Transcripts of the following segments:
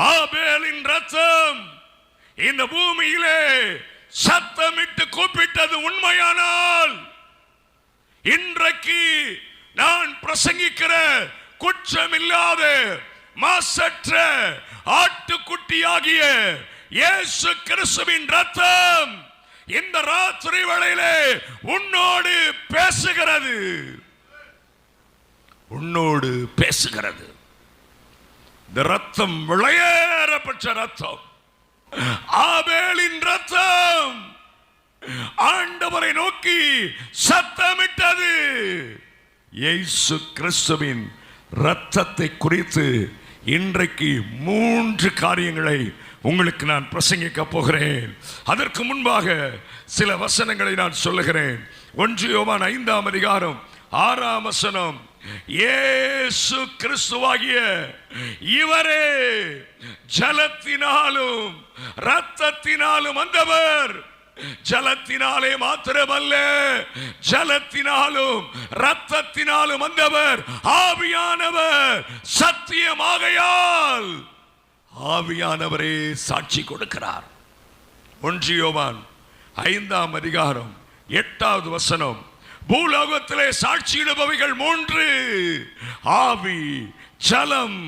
ஆபேலின் ரத்தம் இந்த பூமியிலே சத்தமிட்டு கூப்பிட்டது உண்மையானால், இன்றைக்கு நான் பிரசங்கிக்கிற குற்றமில்லாத மாசற்ற ஆட்டுக்குட்டியாகிய இயேசு கிறிஸ்துவின் ரத்தம் இந்த ராத்திரி வேளையிலே உன்னோடு பேசுகிறது, உன்னோடு பேசுகிறது. இந்த ரத்தம் விளையேறப்பட்ட ரத்தம், ஆபேலின் ரத்தம் ஆண்டவரை நோக்கி சத்தமிட்டது. இயேசு கிறிஸ்துவின் ரத்தத்தை குறித்து இன்றைக்கு 3 காரியங்களை உங்களுக்கு நான் பிரசங்கிக்க போகிறேன். அதற்கு முன்பாக சில வசனங்களை நான் சொல்லுகிறேன். 1 யோவான் 5ஆம் அதிகாரம் 6ஆம் வசனம், இயேசு கிறிஸ்துவாகிய இவரே ஜலத்தினாலும் இரத்தத்தினாலும் வந்தவர். ஜலத்தினாலே மாத்திரமல்ல, ஜலத்தினாலும் இரத்தத்தினாலும் வந்தவர் ஆவியானவர். சத்தியமாகையால் ஆவியானவரே சாட்சி கொடுக்கிறார். 1 யோவான் 5ஆம் அதிகாரம் 8வது வசனம், பூலோகத்திலே சாட்சியிடுபவைகள் 3, ஆவி, ஜலம்,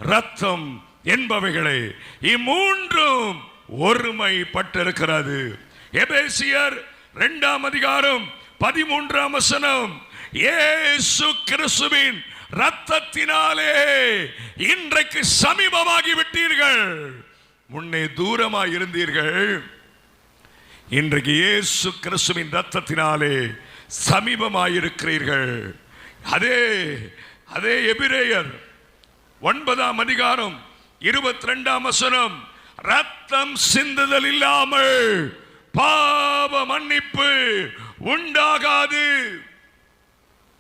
இரத்தம் என்பவைகளே. இம்மூன்றும் ஒருமைப்பட்டிருக்கிறது. எபேசியர் 2ஆம் அதிகாரம் 13ஆம் வசனம், இயேசு கிறிஸ்துவின் இரத்தத்தினாலே இன்றைக்கு சமீபமாகி விட்டீர்கள். முன்னே தூரமாய் இருந்தீர்கள், இன்றைக்கு இயேசு கிறிஸ்துவின் இரத்தத்தினாலே சமீபமாயிருக்கிறீர்கள். அதே எபிரேயர் 9ஆம் அதிகாரம் 22ஆம் வசனம், ரத்தம் சிந்துதல் இல்லாமல் பாவ மன்னிப்பு உண்டாகாது.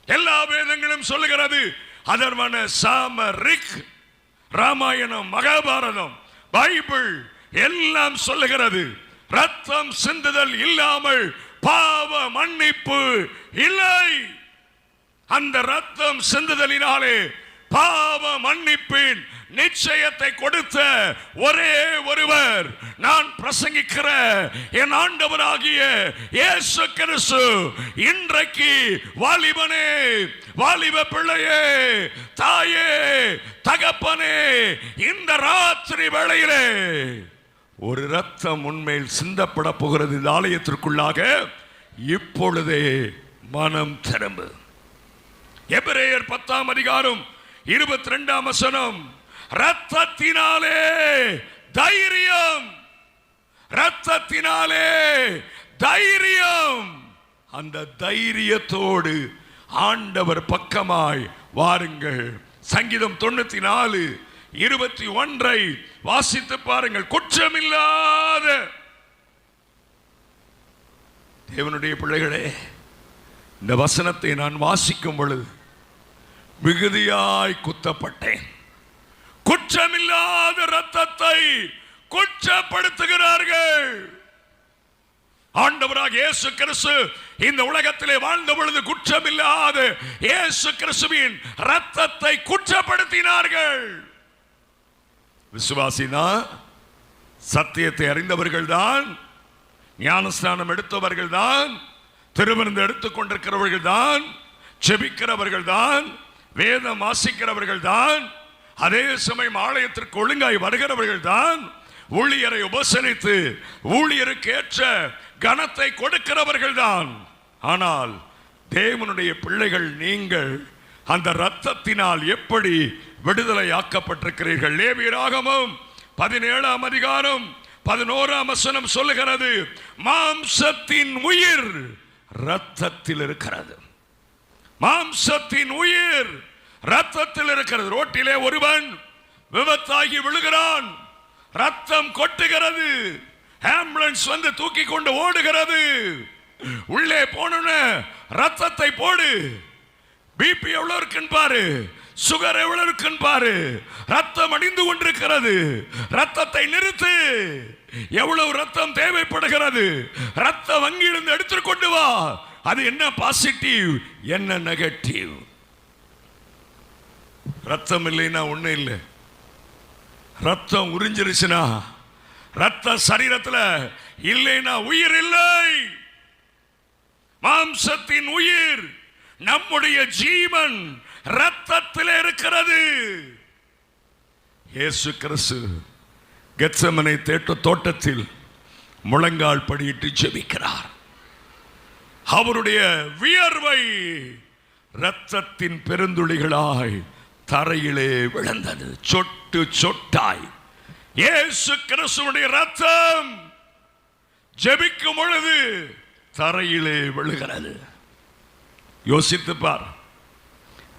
எல்லா வேதங்களும் சொல்லுகிறது. அதர்வன சாம ரிக், ராமாயணம், மகாபாரதம், பைபிள் எல்லாம் சொல்லுகிறது, ரத்தம் சிந்துதல் இல்லாமல் பாவ மன்னிப்பு இல்லை. அந்த ரத்தம் சிந்துதலினாலே பாவ மன்னிப்பின் நிச்சயத்தை கொடுத்த ஒரே ஒருவர் நான் பிரசங்கிக்கிற என் ஆண்டவராகிய இயேசு கிறிஸ்து. இன்றைக்கு வாலிபனே, வாலிப பிள்ளையே, தாயே, தகப்பனே, இந்த ராத்திரி வேளையிலே ஒரு ரத்தம் உண்மையில் சிந்தப்பட போகிறது. இந்த ஆலயத்திற்குள்ளாக இப்பொழுதே மனம் திரும்பு. எபிரேயர் 10ஆம் அதிகாரம் 22ஆம் வசனம், ரத்தத்தினாலே தைரியம், ரத்தத்தினாலே தைரியம். அந்த தைரியத்தோடு ஆண்டவர் பக்கமாய் வாருங்கள். சங்கீதம் 94:21 வாசித்து பாருங்கள். குற்றமில்லாத தேவனுடைய பிள்ளைகளே, இந்த வசனத்தை நான் வாசிக்கும் பொழுது மிகுதியாய் குத்தப்பட்டேன். குற்றமில்லாத ரத்தத்தை குற்றப்படுத்துகிறார்கள். ஆண்டவராக இயேசு கிறிஸ்து இந்த உலகத்திலே வாழ்ந்த பொழுது குற்றமில்லாத இயேசு கிறிஸ்துவின் ரத்தத்தை குற்றப்படுத்தினார்கள். விசுவாசினா சத்தியத்தை அறிந்தவர்கள் தான், ஞானஸ்நானம் எடுத்தவர்கள் தான், திருவிருந்து எடுத்துக் கொண்டிருக்கிறவர்கள் தான், செபிக்கிறவர்கள் தான், வேதம் வாசிக்கிறவர்கள் தான், அதே சமயம் ஆலயத்திற்கு ஒழுங்காய் வருகிறவர்கள் தான், ஊழியரை உபசரித்து ஊழியருக்கு ஏற்ற கனத்தை கொடுக்கிறவர்கள் தான். ஆனால் தேவனுடைய பிள்ளைகள் நீங்கள் அந்த இரத்தத்தினால் எப்படி விடுதலை ஆக்கப்பட்டிருக்கிறீர்கள்? லேவியராகமம் 17ஆம் அதிகாரம் 11ஆம் வசனம் சொல்லுகிறது, மாம்சத்தின் உயிர் இரத்தத்தில் இருக்கிறது. மாம்சத்தின் உயிர் இரத்தத்தில் இருக்கிறது. ரோட்டிலே ஒருவன் விபத்தாகி விழுகிறான், ரத்தம் கொட்டுகிறது, ஆம்புலன்ஸ் வந்து தூக்கி கொண்டு ஓடுகிறது. உள்ளே போன ரத்தத்தை போடு, பிபி எவ்வளவு இருக்குன்னு பாரு, சுகர் எவ்வளவு இருக்குன்னு பாரு, ரத்தம் அடிந்து கொண்டிருக்கிறது, ரத்தத்தை நிறுத்து. எவ்வளவு ரத்தம் தேவைப்படுகிறது, ரத்த வங்கியிலிருந்து எடுத்துக் கொண்டு வா. அது என்ன பாசிட்டிவ், என்ன நெகட்டிவ். ரத்தம் இல்லைன்னா ஒண்ணு இல்லை. ரத்தம் உறிஞ்சிருச்சுனா, ரத்த சரீரத்தில் இல்லைன்னா உயிர் இல்லை. மாம்சத்தின் உயிர், நம்முடைய ஜீவன் ரத்தத்தில் இருக்கிறது. இயேசு கிறிஸ்து கெத்செமனே தோட்டத்தில் முழங்கால் படியிட்டு ஜெபிக்கிறார். அவருடைய வியர்வை இரத்தத்தின் பெருந்துளிகளாய் தரையிலே விழுந்தது, சொட்டு சொட்டாய். இயேசு கிறிஸ்துவுடைய ரத்தம் ஜெபிக்கும் பொழுது தரையிலே விழுகிறது. யோசித்து பார்,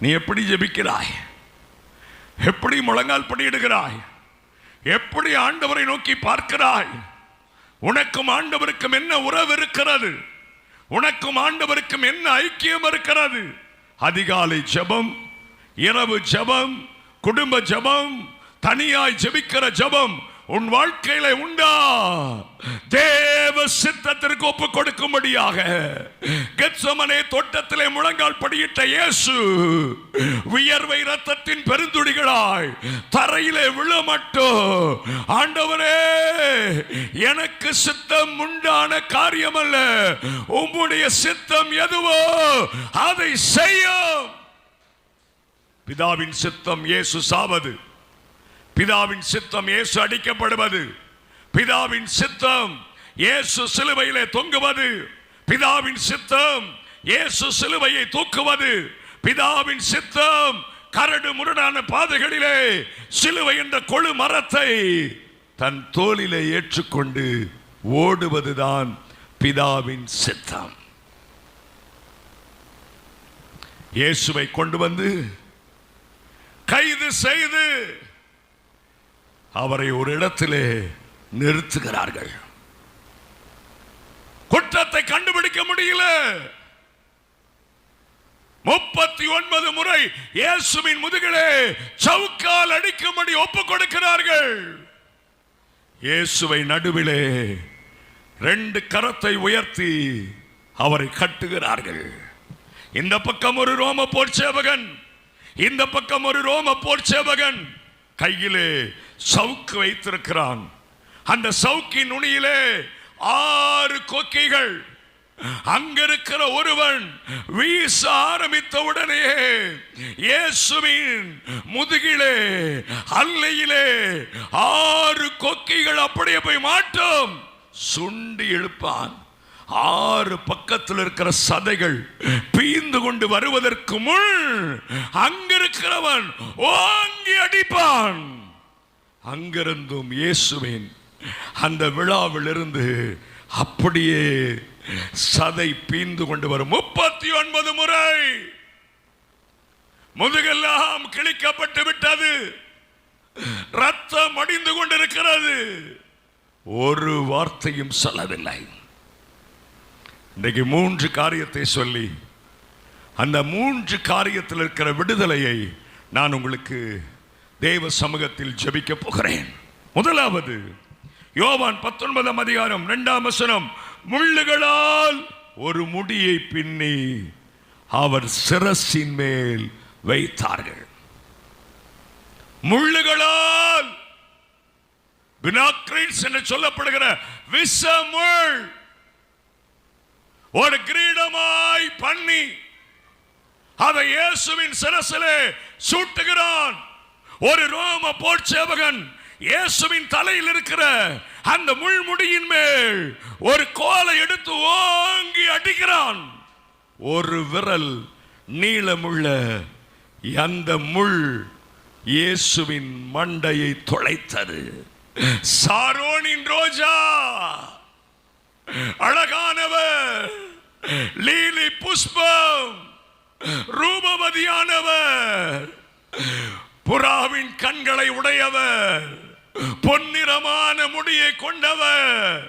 நீ எப்படி ஜெபிக்கிறாய், எப்படி முழங்கால் படியிடுகிறாய், எப்படி ஆண்டவரை நோக்கி பார்க்கிறாய். உனக்கும் ஆண்டவருக்கும் என்ன உறவு இருக்கிறது? உனக்கும் ஆண்டவருக்கும் என்ன ஐக்கியம் இருக்கிறது? அதிகாலை ஜெபம், இரவு ஜெபம், குடும்ப ஜெபம், தனியாய் ஜெபிக்கிற ஜெபம் உன் வாழ்க்கையில உண்டா? தேவ சித்தத்திற்கு ஒப்பு கொடுக்கும்படியாக கெத்செமனே தோட்டத்திலே முழங்கால் படியிட்ட இயேசு வியர்வை ரத்தத்தின் பெருந்துளிகளாய் தரையிலே விழமட்டும், ஆண்டவரே எனக்கு சித்தம் உண்டான காரியம் அல்ல, உம்முடைய சித்தம் எதுவோ அதை செய்யும். பிதாவின் சித்தம் இயேசு சாவது, பிதாவின் சித்தம் இயேசு அடிக்கப்படுவது, பிதாவின் சித்தம் இயேசு சிலுவையிலே தொங்குவது, பிதாவின் சித்தம் இயேசு சிலுவையை தூக்குவது, பிதாவின் சித்தம் கரடு முரடான பாதைகளிலே சிலுவை என்ற கொழு மரத்தை தன் தோளிலே ஏற்றுக்கொண்டு ஓடுவதுதான் பிதாவின் சித்தம். இயேசுவை கொண்டு வந்து கைது செய்து அவரை ஒரு இடத்திலே நிறுத்துகிறார்கள். குற்றத்தை கண்டுபிடிக்க முடியல. 39 முறை இயேசுவின் முதுகிலே சவுக்கால் அடிக்கும்படி ஒப்புக் கொடுக்கிறார்கள். இயேசுவை நடுவிலே 2 கரத்தை உயர்த்தி அவரை கட்டுகிறார்கள். இந்த பக்கம் ஒரு ரோம போர் சேவகன், இந்த பக்கம் ஒரு ரோம போர் சேவகன் கையிலே சவுக்கு வைத்திருக்கிறான். அந்த சவுக்கின் நுனியிலே 6 கொக்கிகள். அங்கிருக்கிற ஒருவன் வீச ஆரம்பித்த உடனே இயேசுவின் முதுகிலே அல்லையிலே 6 கொக்கிகள் அப்படியே போய் மாட்டும். சுண்டி எழுப்பான். 6 பக்கத்தில் இருக்கிற சதைகள் பீந்து கொண்டு வருவதற்கு முன் அங்கிருக்கிறவன் ஓங்கி அடிப்பான். அங்கிருந்தும் இயேசுவின் அந்த விழாவில் இருந்து அப்படியே சதை பீந்து கொண்டு வரும். 39 முறை முதுகெல்லாம் கிழிக்கப்பட்டு விட்டது, ரத்தம் அடிந்து கொண்டிருக்கிறது. ஒரு வார்த்தையும் சொல்லவில்லை. இன்றைக்கு 3 காரியத்தை சொல்லி அந்த 3 காரியத்தில் இருக்கிற விடுதலையை நான் உங்களுக்கு தேவ சமூகத்தில் ஜெபிக்க போகிறேன். முதலாவது யோவான் 19 அதிகாரம் 2 வசனம். முள்ளுகளால் ஒரு முடியை பின்னி அவர் சிரசின் மேல் வைத்தார்கள். முள்ளுகளால், பினாக்ரின்ஸ் என்று சொல்லப்படுகிற விஷமுள் ஒரு கிரீடமாய் பண்ணி அதை இயேசுவின் சிரசிலே சூட்டுகிறான். ஒரு ரோம போர் சேவகன் இயேசுவின் தலையில் இருக்கிற அந்த முள்முடியின் மேல் ஒரு கோலை எடுத்து ஓங்கி அடிக்கிறான். ஒரு விரல் நீளமுள்ள அந்த முள் இயேசுவின் மண்டையை துளைத்தது. சாரோனின் ரோஜா, அழகானவர், லீலி புஷ்பம், ரூபவதியானவர், புறாவின் கண்களை உடையவர், பொன்னிறமான முடியை கொண்டவர்,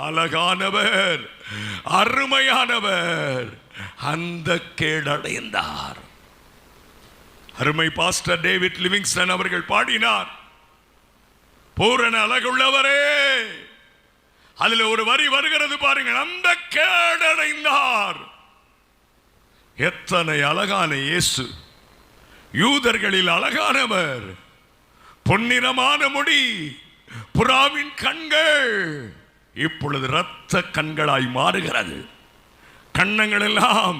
அழகானவர், அருமையானவர், அந்த கேடடைந்தார். அருமை பாஸ்டர் டேவிட் லிவிங்ஸ்டன் அவர்கள் பாடினார், பூரண அழகுள்ளவரே. அதில் ஒரு வரி வருகிறது பாருங்கள், அந்த கேடடைந்தார். எத்தனை அழகான இயேசு! யூதர்களில் அழகானவர், பொன்னிறமான முடி, புறாவின் கண்கள் இப்பொழுது இரத்த கண்களாய் மாறுகிறது. கண்ணங்கள் எல்லாம்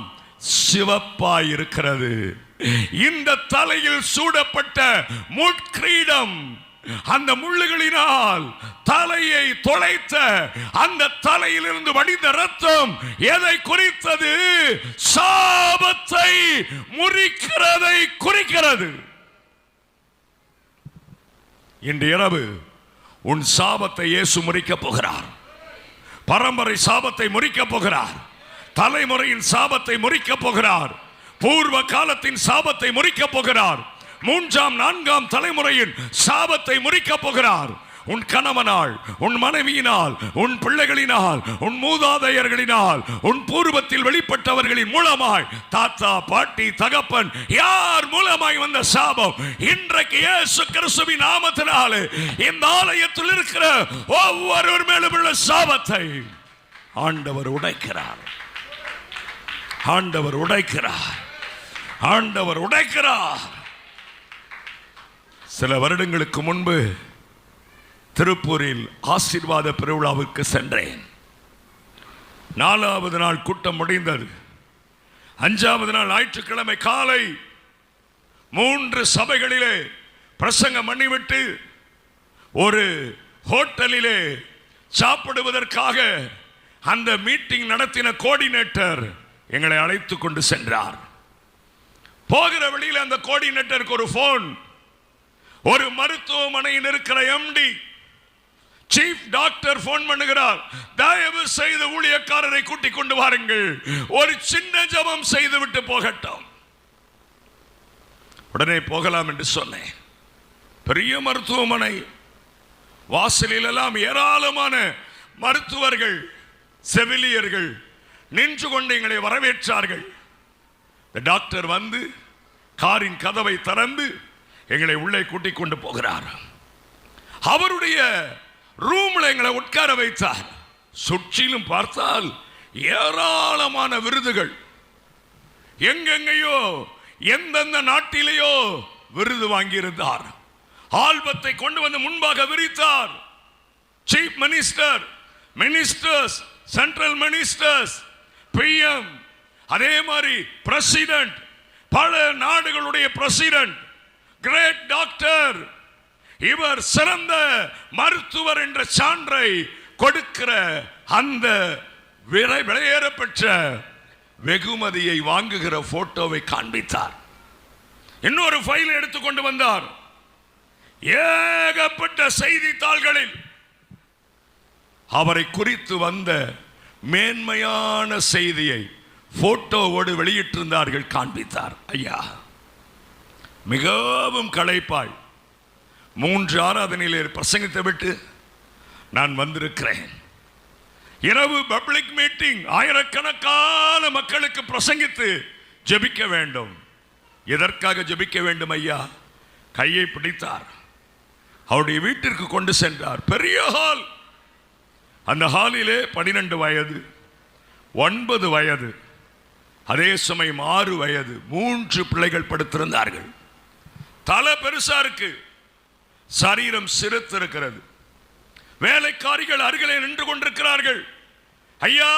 சிவப்பாய் இருக்கிறது. இந்த தலையில் சூடப்பட்ட முட்கிரீடம், அந்த முள்ளுகளினால் தலையை தொலைத்த அந்த தலையிலிருந்து வடிந்த ரத்தம் எதை குறித்தது? சாபத்தை முறிக்கிறதை குறிக்கிறது. இன்று இரவு உன் சாபத்தை இயேசு முறிக்கப் போகிறார். பரம்பரை சாபத்தை முறிக்கப் போகிறார். தலைமுறையின் சாபத்தை முறிக்கப் போகிறார். பூர்வ காலத்தின் சாபத்தை முறிக்கப் போகிறார். 3ஆம் 4ஆம் தலைமுறையின் சாபத்தை முறிக்கப் போகிறார். உன் கணவனால், உன் மனைவியினால், உன் பிள்ளைகளினால், உன் மூதாதையர்களினால், உன் பூர்வத்தில் வெளிப்பட்டவர்களின் மூலமாய், தாத்தா பாட்டி தகப்பன் யார் மூலமாய் வந்த சாபம் இன்றைக்கு இயேசு கிறிஸ்துவின் நாமத்தினாலே இந்த ஆலயத்தில் இருக்கிற ஒவ்வொருவர் மேலும் உள்ள சாபத்தை ஆண்டவர் உடைக்கிறார். ஆண்டவர் உடைக்கிறார். ஆண்டவர் உடைக்கிறார். சில வருடங்களுக்கு முன்பு திருப்பூரில் ஆசீர்வாத பெருவிழாவுக்கு சென்றேன். 4வது நாள் கூட்டம் முடிந்தது. 5வது நாள் ஞாயிற்றுக்கிழமை காலை 3 சபைகளிலே பிரசங்கம் பண்ணிவிட்டு ஒரு ஹோட்டலிலே சாப்பிடுவதற்காக அந்த மீட்டிங் நடத்தின கோஆர்டினேட்டர் எங்களை அழைத்து கொண்டு சென்றார். போகிற வழியில் அந்த கோஆர்டினேட்டருக்கு ஒரு போன். ஒரு மருத்துவமனையில் இருக்கிற எம்டி சீஃப் டாக்டர் போன் பண்ணுகிறார். தயவு செய்து ஊழியக்காரரை கூட்டிக் கொண்டு வாருங்கள், ஒரு சின்ன ஜெபம் செய்து விட்டு போகட்டும். உடனே போகலாம் என்று சொன்னேன். பெரிய மருத்துவமனை, வாசலில் எல்லாம் ஏராளமான மருத்துவர்கள், செவிலியர்கள் நின்று கொண்டு எங்களை வரவேற்றார்கள். டாக்டர் வந்து காரின் கதவை திறந்து எங்களை உள்ளே கூட்டிக் கொண்டு போகிறார். அவருடைய ரூம்ல எங்களை உட்கார வைத்தார். சுற்றிலும் பார்த்தால் ஏராளமான விருதுகள், எங்கெங்கேயோ எந்தெந்த நாட்டிலேயோ விருது வாங்கியிருந்தார். ஆல்பத்தை கொண்டு வந்து முன்பாக விரித்தார். Chief minister, ministers, central ministers, PM, அதே மாதிரி பிரசிடென்ட், பல நாடுகளுடைய பிரசிடென்ட், கிரேட் டாக்டர், இவர் சிறந்த மருத்துவர் என்ற சான்றை கொடுக்கிற அந்த விலையேற பெற்ற வெகுமதியை வாங்குகிற போட்டோவை காண்பித்தார். இன்னொரு ஃபைல் எடுத்துக்கொண்டு வந்தார். ஏகப்பட்ட செய்தித்தாள்களில் அவரை குறித்து வந்த மேன்மையான செய்தியை போட்டோவோடு வெளியிட்டிருந்தார்கள். காண்பித்தார். ஐயா, மிகவும் களைப்பாய் 3 ஆராதனையிலே பிரசங்கித்து விட்டு நான் வந்திருக்கிறேன். இரவு பப்ளிக் மீட்டிங், ஆயிரக்கணக்கான மக்களுக்கு பிரசங்கித்து ஜெபிக்க வேண்டும். எதற்காக ஜெபிக்க வேண்டும் ஐயா? கையை பிடித்தார், அவருடைய வீட்டிற்கு கொண்டு சென்றார். பெரிய ஹால். அந்த ஹாலிலே 12 வயது, 9 வயது, அதே சமயம் 6 வயது 3 பிள்ளைகள் படுத்திருந்தார்கள். தலை பெருசா இருக்கு, சரீரம் சிறுத்து இருக்கிறது. வேலைக்காரிகள் அருகிலே நின்று கொண்டிருக்கிறார்கள். ஐயா,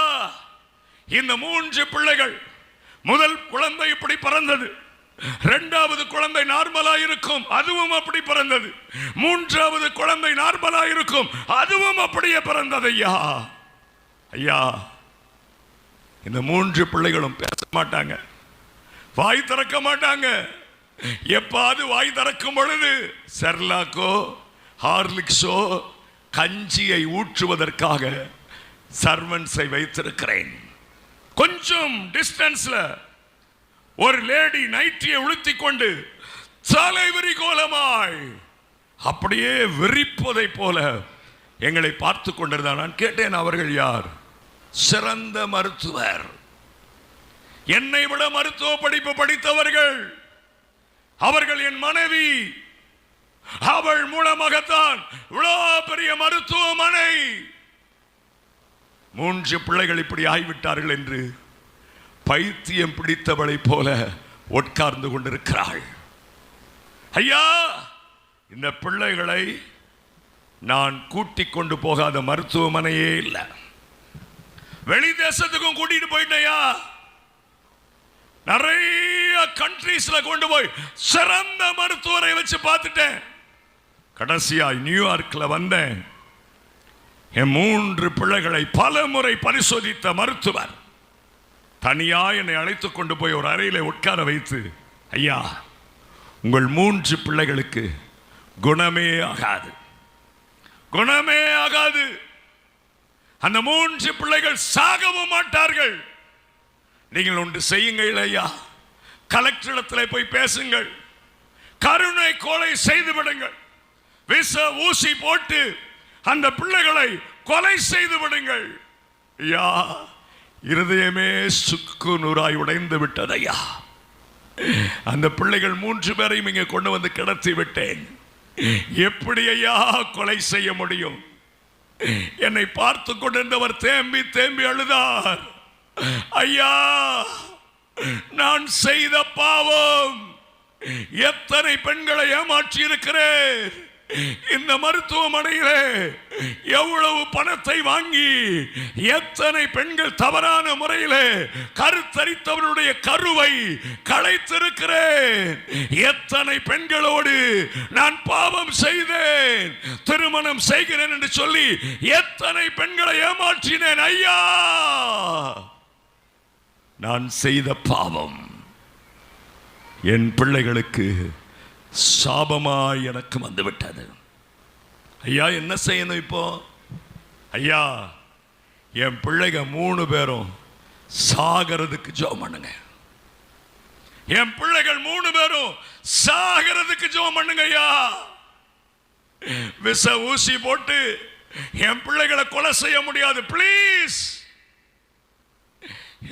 இந்த 3 பிள்ளைகள், முதல் குழந்தை இப்படி பிறந்தது, 2வது குழந்தை நார்மலா இருக்கும், அதுவும் அப்படி பிறந்தது, 3வது குழந்தை நார்மலா இருக்கும், அதுவும் அப்படியே பிறந்தது. ஐயா, ஐயா, இந்த 3 பிள்ளைகளும் பேச மாட்டாங்க, வாய் திறக்க மாட்டாங்க. எப்பாவது வாய் திறக்கும் பொழுது செர்லாக்கோ ஹார்லிக்ஸோ கஞ்சியை ஊற்றுவதற்காக சர்வன்ஸை வைத்திருக்கிறேன். கொஞ்சம் டிஸ்டன்ஸ்ல ஒரு லேடி நைட்டியை உடுத்தி கொண்டு தலைவிரி கோலமாய் அப்படியே விரிப்பதை போல எங்களை பார்த்து கொண்டிருந்தார். நான் கேட்டேன், அவர்கள் யார்? சிறந்த மருத்துவர், என்னை விட மருத்துவ படிப்பு படித்தவர்கள். அவர்கள் என் மனைவி. அவள் மூலமாகத்தான் இவ்வளவு பெரிய மருத்துவமனை. 3 பிள்ளைகள் இப்படி ஆகிவிட்டார்கள் என்று பைத்தியம் பிடித்தவளை போல உட்கார்ந்து கொண்டிருக்கிறாள். ஐயா, இந்த பிள்ளைகளை நான் கூட்டிக் கொண்டு போகாத மருத்துவமனையே இல்லை. வெளி தேசத்துக்கும் கூட்டிட்டு போயிட்டேயா, நிறைய கண்ட்ரீஸ்ல கொண்டு போய் சிறந்த மருத்துவரை வச்சு பார்த்துட்டேன். கடைசியா நியூயார்க்ல வந்தேன். என் 3 பிள்ளைகளை பல முறை பரிசோதித்த மருத்துவர் தனியா என்னை அழைத்துக் கொண்டு போய் ஒரு அறையில உட்கார வைத்து, ஐயா, உங்கள் 3 பிள்ளைகளுக்கு குணமே ஆகாது, குணமே ஆகாது. அந்த 3 பிள்ளைகள் சாகவும் மாட்டார்கள். நீங்கள் ஒன்று செய்யுங்கள் ஐயா, கலெக்டரிடத்தில் போய் பேசுங்கள், கருணை கொலை செய்து விடுங்கள், விஷ ஊசி போட்டு அந்த பிள்ளைகளை கொலை செய்து விடுங்கள். ஐயா, இருதயமே சுக்கு நூறாய் உடைந்து விட்டது ஐயா. அந்த பிள்ளைகள் 3 பேரையும் இங்கே கொண்டு வந்து கிடத்தி விட்டேன். எப்படி ஐயா கொலை செய்ய முடியும்? என்னை பார்த்து கொண்டிருந்தவர் தேம்பி தேம்பி அழுதார். ஐயா, நான் செய்த பாவம், எத்தனை பெண்களை ஏமாற்றி இருக்கிறேன். இந்த மருத்துவமனையிலே எவ்வளவு பணத்தை வாங்கி எத்தனை பெண்கள் தவறான முறையிலே கருத்தரித்தவருடைய கருவை களைத்திருக்கிறேன். எத்தனை பெண்களோடு நான் பாவம் செய்தேன், திருமணம் செய்கிறேன் என்று சொல்லி எத்தனை பெண்களை ஏமாற்றினேன். ஐயா, நான் செய்த பாவம் என் பிள்ளைகளுக்கு சாபமாய் எனக்கு வந்துவிட்டது. ஐயா, என்ன செய்யணும் இப்போ? ஐயா, என் பிள்ளைங்க 3 பேரும் சாகிறதுக்கு ஜெபம் பண்ணுங்க. என் பிள்ளைகள் 3 பேரும் சாகிறதுக்கு ஜெபம் பண்ணுங்க ஐயா. விஷ ஊசி போட்டு என் பிள்ளைகளை கொலை செய்ய முடியாது, பிளீஸ்.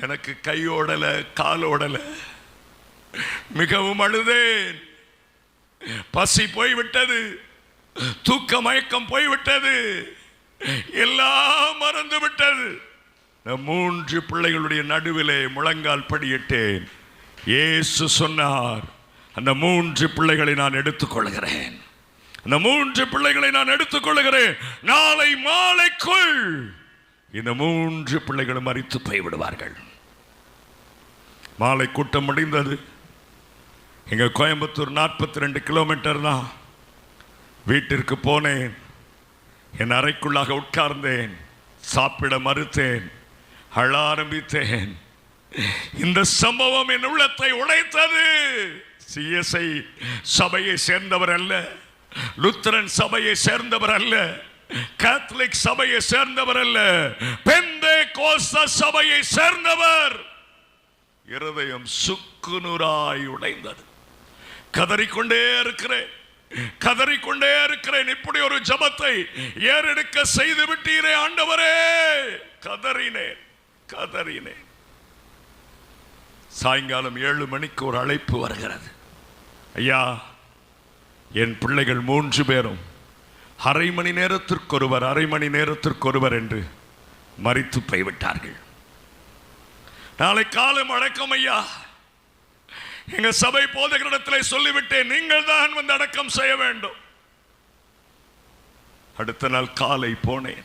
எனக்கு கையோடல காலோடல, மிகவும் அழுதேன். பசி போய்விட்டது, தூக்க மயக்கம் போய்விட்டது, எல்லாம் மறந்து விட்டது. 3 பிள்ளைகளுடைய நடுவிலே முழங்கால் படியிட்டேன். இயேசு சொன்னார், அந்த 3 பிள்ளைகளை நான் எடுத்துக்கொள்கிறேன், அந்த 3 பிள்ளைகளை நான் எடுத்துக்கொள்கிறேன். நாளை மாலைக்குள் இந்த 3 பிள்ளைகளும் மரித்து போய்விடுவார்கள். மாலை கூட்டம் முடிந்தது. எங்க கோயம்புத்தூர் 42 கிலோமீட்டர் தான். வீட்டிற்கு போனேன். என் அறைக்குள்ளாக உட்கார்ந்தேன். சாப்பிட மறுத்தேன். அழ ஆரம்பித்தேன். இந்த சம்பவம் என் உள்ளத்தை உடைத்தது. சிஎஸ்ஐ சபையை சேர்ந்தவர் அல்ல, லுத்தரன் சபையை சேர்ந்தவர் அல்ல, கேத்தலிக் சபையை சேர்ந்தவர் அல்ல, பெந்தேகோஸ்தே சபையை சேர்ந்தவர். இருதயம் சுக்குநூறாய் உடைந்தது. கதறிக்கொண்டே இருக்கிறேன், கதறிக்கொண்டே இருக்கிறேன். இப்படி ஒரு ஜெபத்தை ஏறெடுக்க செய்து விட்டீரே ஆண்டவரே. கதறினேன், கதறினேன். சாயங்காலம் 7 மணிக்கு ஒரு அழைப்பு வருகிறது. ஐயா, என் பிள்ளைகள் 3 பேரும் அரை மணி நேரத்திற்கொருவர், அரை மணி நேரத்திற்கொருவர் என்று மரித்து போய்விட்டார்கள். நாளை காலம் அடக்கம் ஐயா. எங்க சபை போதகரிடத்தில் சொல்லிவிட்டேன், நீங்கள் தான் வந்து அடக்கம் செய்ய வேண்டும். அடுத்த நாள் காலை போனேன்.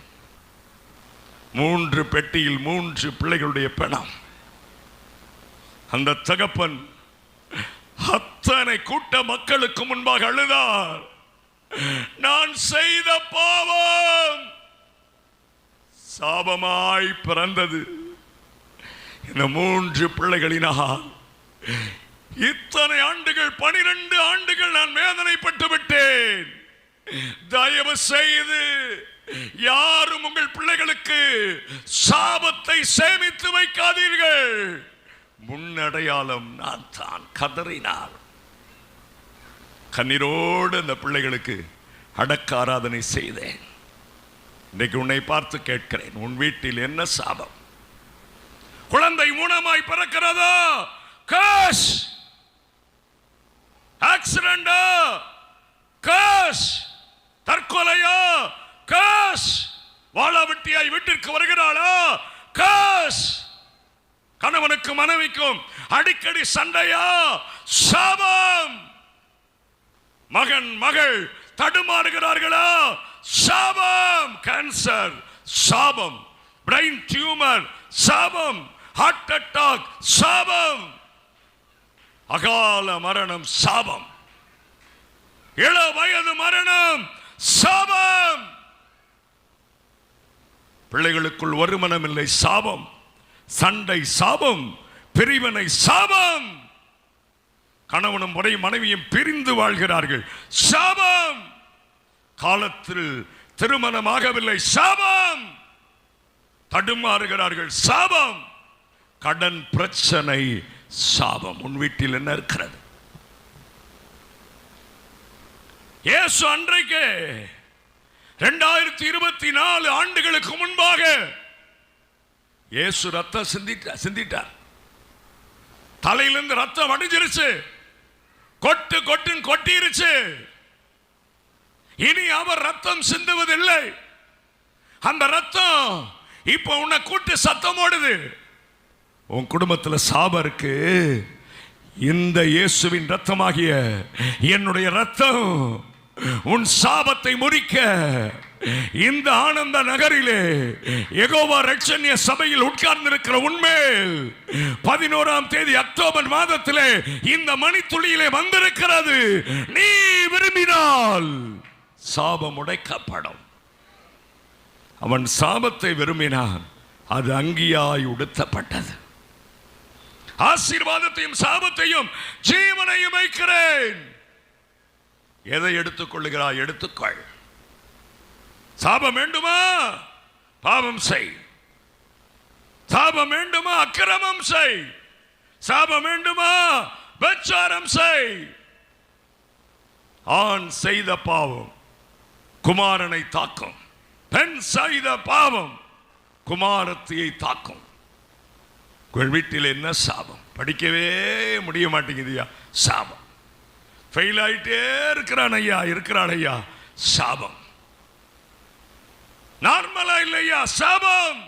3 பெட்டியில் 3 பிள்ளைகளுடைய பிணம். அந்த தகப்பன் அத்தனை கூட்ட மக்களுக்கு முன்பாக அழுதார். நான் செய்த பாவம் சாபமாய் பிறந்தது. இந்த 3 பிள்ளைகளினால் இத்தனை ஆண்டுகள், 12 ஆண்டுகள் நான் வேதனைப்பட்டு விட்டேன். தயவு செய்து யாரும் உங்கள் பிள்ளைகளுக்கு சாபத்தை சேமித்து வைக்காதீர்கள். முன்னடையாளம் நான் தான். கதறினார். கண்ணீரோடு அந்த பிள்ளைகளுக்கு அடக்க ஆராதனை செய்தேன். இன்னைக்கு உன்னை பார்த்து கேட்கிறேன், உன் வீட்டில் என்ன சாபம்? குழந்தை ஊனமாய் பிறக்கிறதா? கர்ஸ். ஆக்சிடென்டா? கர்ஸ். தற்கொலையா? கர்ஸ். வாழாவட்டியாய் வீட்டிற்கு வருகிறாளா? கர்ஸ். கணவனுக்கு மனைவிக்கும் அடிக்கடி சண்டையா? சாபம். மகன் மகள் தடுமாறுகிறார்களா? சாபம். கேன்சர் சாபம், பிரெயின் டியூமர் சாபம், ஹார்ட் அட்டாக் சாபம், அகால மரணம் சாபம், இள வயது மரணம் சாபம். பிள்ளைகளுக்குள் வருமானம் இல்லை சாபம், சண்டை சாபம், பிரிவினை சாபம், கணவனும் முறை மனைவியும் பிரிந்து வாழ்கிறார்கள் சாபம், காலத்தில் திருமணமாகவில்லை சாபம், தடுமாறுகிறார்கள் சாபம், கடன் பிரச்சனை சாபம். உன் வீட்டில் என்ன இருக்கிறது? இயேசு அன்றைக்கு 2024 ஆண்டுகளுக்கு முன்பாக இயேசு ரத்தம் சிந்திட்டார். தலையிலிருந்து ரத்தம் அடிஞ்சிருச்சு, கொட்டுன்னு கொட்டிருச்சு. இனி அவர் ரத்தம் சிந்துவதில்லை. அந்த ரத்தம் இப்ப உன்னை கூட்டு சத்தம் ஓடுது. உன் குடும்பத்தில் சாபம் இருக்கு. இந்த இயேசுவின் ரத்தமாகிய என்னுடைய ரத்தம் உன் சாபத்தை முறிக்க இந்த ஆனந்த நகரிலே யெகோவா ரட்சண்ய சபையில் உட்கார்ந்திருக்கிற உண்மையில் 11ஆம் தேதி அக்டோபர் மாதத்திலே இந்த மணித்துளியிலே வந்திருக்கிறது. நீ விரும்பினால் சாபம் உடைக்கப்படும். அவன் சாபத்தை விரும்பினான், அது அங்கியாய் உடுத்தப்பட்டது. ஆசீர்வாதத்தையும் சாபத்தையும் ஜீவனையும் வைக்கிறேன். எதை எடுத்துக் கொள்ளுகிறாய்? எடுத்துக்கொள். சாபம் வேண்டுமா? பாவம் செய். சாபம் வேண்டுமா? அக்கிரமம் செய். சாபம் வேண்டுமா? விபச்சாரம் செய். ஆண் செய்த பாவம் குமாரனை தாக்கும், பெண் செய்த பாவம் குமாரத்தியை தாக்கும். உங்கள் வீட்டில் என்ன சாபம்? படிக்கவே முடிய மாட்டேங்குதுயா, சாபம். ஃபெயில் ஆயிட்டே இருக்கிறான் ஐயா, சாபம். நார்மலா இல்லையா, சாபம்.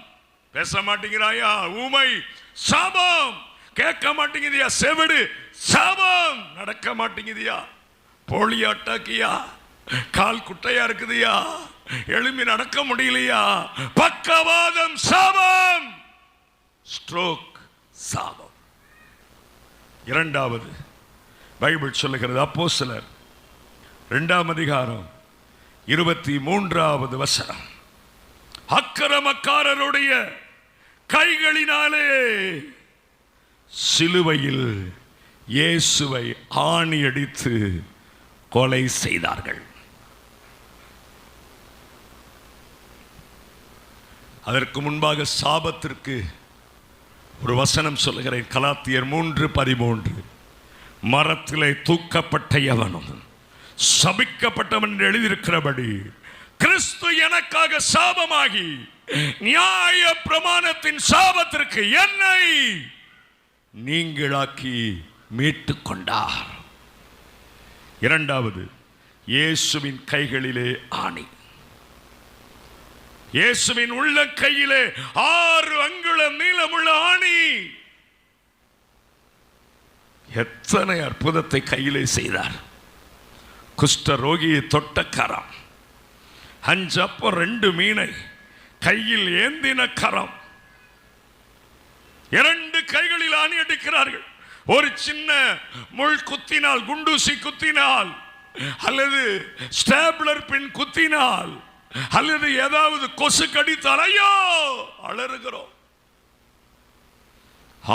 பேச மாட்டேங்கிறாயா, ஊமை, சாபம். கேட்க மாட்டேங்குதியா, செவிடு, சாபம். நடக்க மாட்டேங்குதியா, போலியோ அட்டாக்கியா, கால் குட்டையா இருக்குதுயா, எழும்பி நடக்க முடியலையா, பக்கவாதம் சாபம், ஸ்ட்ரோக் சாபம். இரண்டாவது பைபிள் சொல்லுகிறது, அப்போஸ்தலர் 2ஆம் அதிகாரம் 23வது வசனம். அக்கிரமக்காரருடைய கைகளினாலே சிலுவையில் இயேசுவை ஆணி அடித்து கொலை செய்தார்கள். அதற்கு முன்பாக சாபத்திற்கு ஒரு வசனம் சொல்லுகிறேன். கலாத்தியர் 3:13. மரத்திலே தூக்கப்பட்ட எவனும் சபிக்கப்பட்டவன் என்று எழுதியிருக்கிறபடி கிறிஸ்து எனக்காக சாபமாகி நியாய பிரமாணத்தின் சாபத்திற்கு என்னை நீங்களாக்கி மீட்டுக் கொண்டார். இரண்டாவது, இயேசுவின் கைகளிலே ஆணி. இயேசுவின் உள்ள கையிலே 6 அங்குலம் நீளமுள்ள ஆணி. எத்தனை அற்புதத்தை கையிலே செய்தார். குஷ்ட ரோகியை தொட்ட கரம், 5 அப்பம் 2 மீனை கையில் ஏந்தின கரம். 2 கைகளில் ஆணி அடிக்கிறார்கள். ஒரு சின்ன முள் குத்தினால், குண்டூசி குத்தினால், அல்லது ஸ்டேப்லர் பின் குத்தினால், அல்லது ஏதாவது கொசு கடித்தால் ஐயோ அலறுகிறோம்.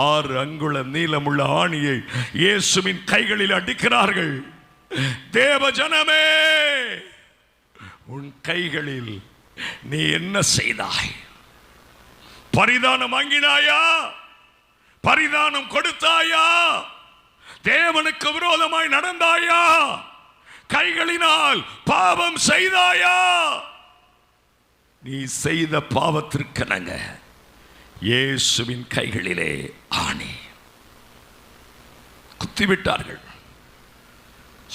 6 அங்குலம் நீளமுள்ள ஆணியை இயேசுவின் கைகளில் அடிக்கிறார்கள். தேவ ஜனமே, உன் கைகளில் நீ என்ன செய்தாய்? பரிதானம் வாங்கினாயா? பரிதானம் கொடுத்தாயா? தேவனுக்கு விரோதமாய் நடந்தாயா? கைகளினால் பாவம் செய்தாயா? நீ செய்த பாவத்திற்கெனங்க இயேசுவின் கைகளிலே ஆணி குத்திவிட்டார்கள்.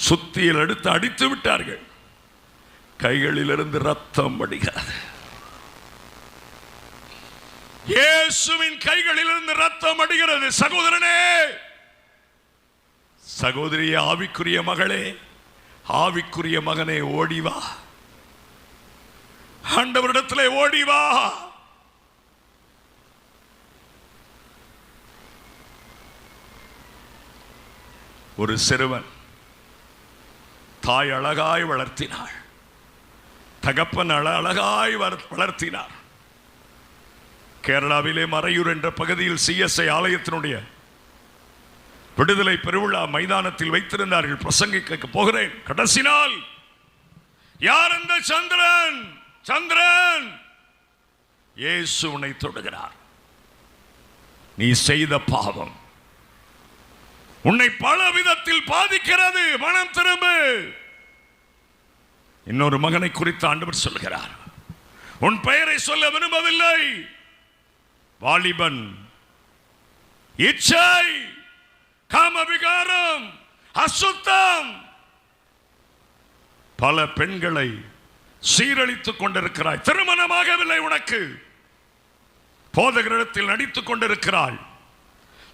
சுத்தியில் எடுத்து அடித்து விட்டார்கள். கைகளிலிருந்து ரத்தம் வடிகிறது. இயேசுவின் கைகளிலிருந்து ரத்தம் வடிகிறது. சகோதரனே, சகோதரியே, ஆவிக்குரிய மகளே, ஆவிக்குரிய மகனே ஓடிவா, ஆண்டவரிடத்திலே ஓடிவா. ஒரு சிறுவன் தாய் அழகாய் வளர்த்தினாள், தகப்பன் அழகாய் வளர்த்தினார். கேரளாவிலே மறையூர் என்ற பகுதியில் CSI ஆலயத்தினுடைய விடுதலை பெருவிழா மைதானத்தில் வைத்திருந்தார்கள். பிரசங்கிக்க போகிறேன். கடைசி நாள். யார் அந்த சந்திரன்? சந்திரன், இயேசு உன்னை தொடுகிறார். நீ செய்த பாவம் உன்னை பல விதத்தில் பாதிக்கிறது, மனம் திரும்பு. இன்னொரு மகனை குறித்து ஆண்டவர் சொல்கிறார், உன் பெயரை சொல்ல விரும்பவில்லை. வாலிபன், இச்சை, காமவிகாரம், அசுத்தம், பல பெண்களை சீரழித்துக் கொண்டிருக்கிறாய். திருமணமாகவில்லை உனக்கு. போதகரிடத்தில் நடித்துக் கொண்டிருக்கிறாய்,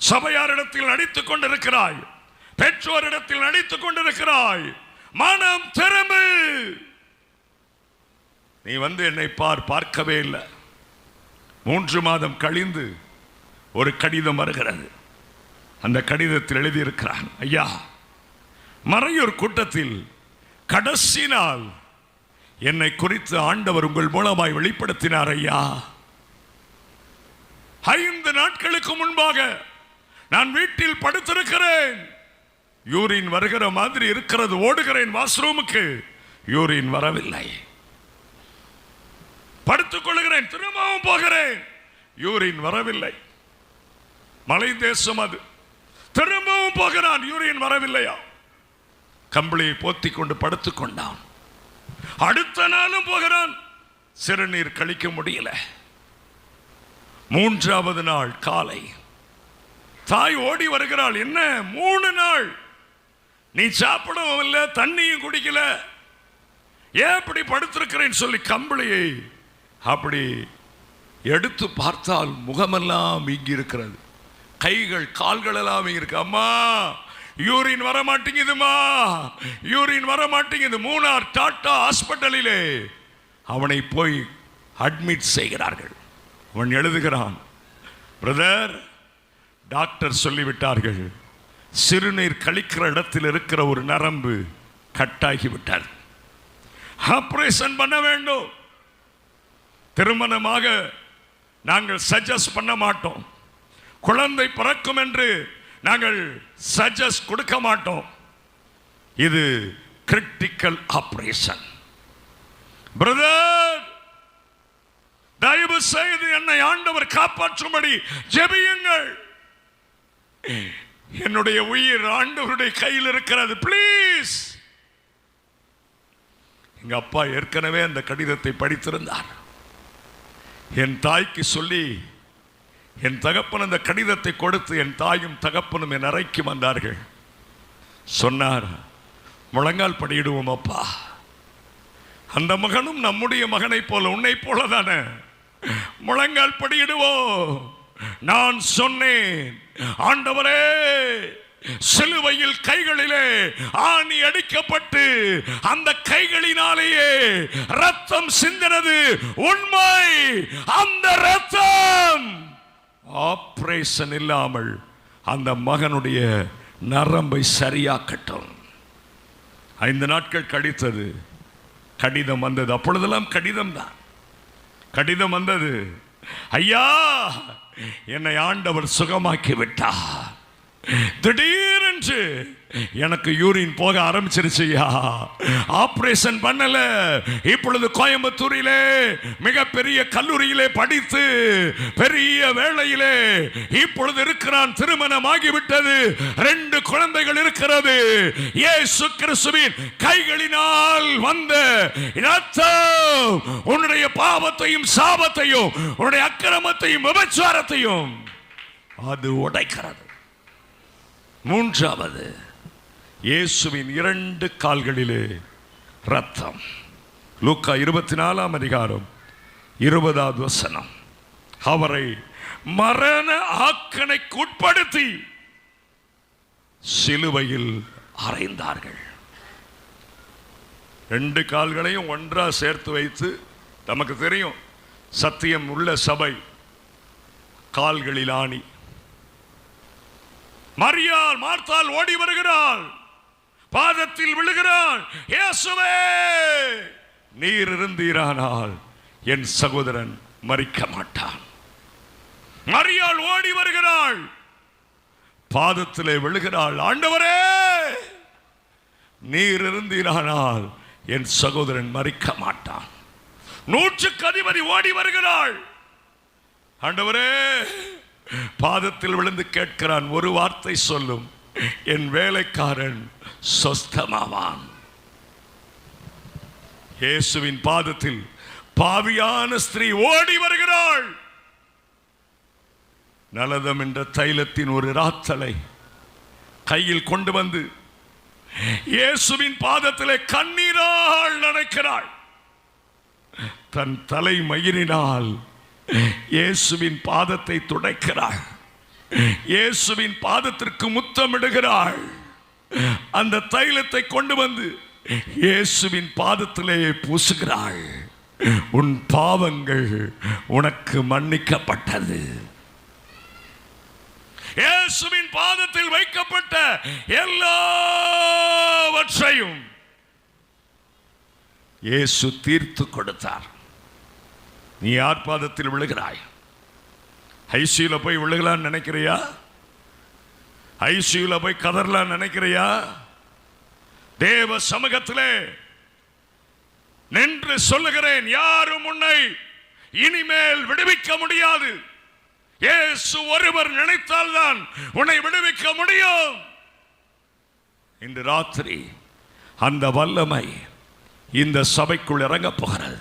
சபையாரிடத்தில் நடித்துக் கொண்டிருக்கிறாய், பெற்றோரிடத்தில் நடித்துக் கொண்டிருக்கிறாய். மனம் திரும்பு. நீ வந்து என்னை பார்க்கவே இல்லை. 3 மாதம் கழிந்து ஒரு கடிதம் வருகிறது. அந்த கடிதத்தில் எழுதியிருக்கிறான், ஐயா, மறையூர் கூட்டத்தில் கடைசி நாள் என்னை குறித்து ஆண்டவர் உங்கள் மூலமாய் வெளிப்படுத்தினார் ஐயா. 5 நாட்களுக்கு முன்பாக நான் வீட்டில் படுத்திருக்கிறேன். யூரின் வருகிற மாதிரி இருக்கிறது. ஓடுகிறேன் வாஷ்ரூமுக்கு, யூரின் வரவில்லை. படுத்துக் கொள்கிறேன், திரும்பவும் போகிறேன், யூரின் வரவில்லை. மலை தேசம் அது. திரும்பவும் போகிறான், யூரின் வரவில்லையா. கம்பளியை போத்திக் கொண்டு படுத்துக் கொண்டான். அடுத்த நாளும் போகிறான், சிறுநீர் கழிக்க முடியல. 3வது நாள் காலை தாய் ஓடி வருகிறாள். என்ன 3 நாள் நீ சாப்பிடவும் இல்லை, தண்ணியும் குடிக்கல, ஏன் இப்படி படுத்திருக்கிறேன்னு சொல்லி கம்பளியை அப்படி எடுத்து பார்த்தால் முகமெல்லாம் வீங்கி இருக்கிறது, கைகள் கால்கள் எல்லாம் இருக்கு. அம்மா, யூரின் வர மாட்டேங்குதுமா, யூரின் வர மாட்டேங்குது. மூணார் டாடா ஹாஸ்பிட்டலிலே அவனை போய் அட்மிட் செய்கிறார்கள். அவன் எழுதுகிறான், பிரதர், டாக்டர் சொல்லிவிட்டார்கள், சிறுநீர் கழிக்கிற இடத்தில் இருக்கிற ஒரு நரம்பு கட்டாகிவிட்டார், ஆபரேஷன் பண்ண வேண்டும். திருமணமாக நாங்கள் சஜஸ்ட் பண்ண மாட்டோம், குழந்தை பிறக்கும் என்று நாங்கள் சஜஸ்ட் கொடுக்க மாட்டோம். இது கிரிட்டிக்கல் ஆபரேஷன். பிரதர், தயவு செய்து என்னை ஆண்டவர் காப்பாற்றும்படி ஜெபியுங்கள். என்னுடைய உயிர் ஆண்டவருடைய கையில் இருக்கிறது, பிளீஸ். எங்க அப்பா ஏற்கனவே அந்த கடிதத்தை படித்திருந்தார். என் தாய்க்கு சொல்லி என் தகப்பன் அந்த கடிதத்தை கொடுத்து என் தாயும் தகப்பனும் என் அறைக்கு வந்தார்கள். சொன்னார், முழங்கால் படியிடுவோம் அப்பா. அந்த மகனும் நம்முடைய மகனை போல, உன்னை போல தானே, முழங்கால் படியிடுவோம். நான் சொன்னேன், ஆண்டவரே, சிலுவையில் கைகளிலே ஆணி அடிக்கப்பட்டு அந்த கைகளினாலேயே ரத்தம் சிந்தினது உண்மை. அந்த ரத்தம் ஆபரேஷன் இல்லாமல் அந்த மகனுடைய நரம்பை சரியாக்கட்டும். 5 நாட்கள் கழித்தது. கடிதம் வந்தது. அப்பொழுதெல்லாம் கடிதம் தான். கடிதம் வந்தது, ஐயா, என்னை ஆண்டவர் சுகமாக்கி விட்டார். திடீரென்று எனக்கு யூரின் போக ஆரம்பிச்சிருச்சுயா. ஆபரேஷன் பண்ணல. இப்பொழுது கோயம்புத்தூரிலே மிகப்பெரிய கல்லூரியிலே படித்து பெரிய வேளையிலே இப்பொழுது இருக்கிறான். திருமணம் ஆகிவிட்டது, 2 குழந்தைகள் இருக்கிறது. இயேசு கிறிஸ்துவின் கைகளினால் வந்த இரத்தம் உன்னுடைய பாவத்தையும் சாபத்தையும் உன்னுடைய அக்கிரமத்தையும் விபச்சாரத்தையும் அது உடைக்கிறது. 3வது, இயேசுவின் 2 கால்களிலே ரத்தம். லூக்கா 24ஆம் அதிகாரம் 20வது வசனம். அவரை மரண ஆக்கணைக்கு உட்படுத்தி சிலுவையில் அறைந்தார்கள். 2 கால்களையும் ஒன்றா சேர்த்து வைத்து, நமக்கு தெரியும் சத்தியம் உள்ள சபை கால்களில் ஆணி. மரியாள் மார்த்தாள் ஓடி வருகிறாள், பாதத்தில் விழுகிறாள். இயேசுவே, நீர் இருந்தீரானால் என் சகோதரன் மரிக்க மாட்டான். மரியாள் ஓடி வருகிறாள், பாதத்திலே விழுகிறாள். ஆண்டவரே, நீர் இருந்தீரானால் என் சகோதரன் மரிக்க மாட்டான். 100க்கு அதிபதி ஓடி வருகிறாள். ஆண்டவரே, பாதத்தில் விழுந்து கேட்கிறான், ஒரு வார்த்தை சொல்லும், என் வேலைக்காரன் சொஸ்தமாவான். இயேசுவின் பாதத்தில் பாவியான ஸ்திரீ ஓடி வருகிறாள். நலதம் என்ற தைலத்தின் ஒரு ராத்தலை கையில் கொண்டு வந்து இயேசுவின் பாதத்திலே கண்ணீரால் நனைக்கிறாள். தன் தலை மயிரினால் இயேசுவின் பாதத்தை துடைக்கிறாள். இயேசுவின் பாதத்திற்கு முத்தமிடுகிறாள். அந்த தைலத்தை கொண்டு வந்து இயேசுவின் பாதத்திலே பூசுகிறாள். உன் பாவங்கள் உனக்கு மன்னிக்கப்பட்டது. இயேசுவின் பாதத்தில் வைக்கப்பட்ட எல்லாவற்றையும் இயேசு தீர்த்து கொடுத்தார். நீ யார் பாதத்தில் விழுகிறாய்? ஐசியூல போய் விழுகலான்னு நினைக்கிறியா? ஐசியூல போய் கதறலான்னு நினைக்கிறியா? தேவ சமூகத்திலே நின்று சொல்லுகிறேன், யாரும் உன்னை இனிமேல் விடுவிக்க முடியாது. இயேசு ஒருவர் நினைத்தால்தான் உன்னை விடுவிக்க முடியும். இன்று ராத்திரி அந்த வல்லமை இந்த சபைக்குள் இறங்கப் போகிறது.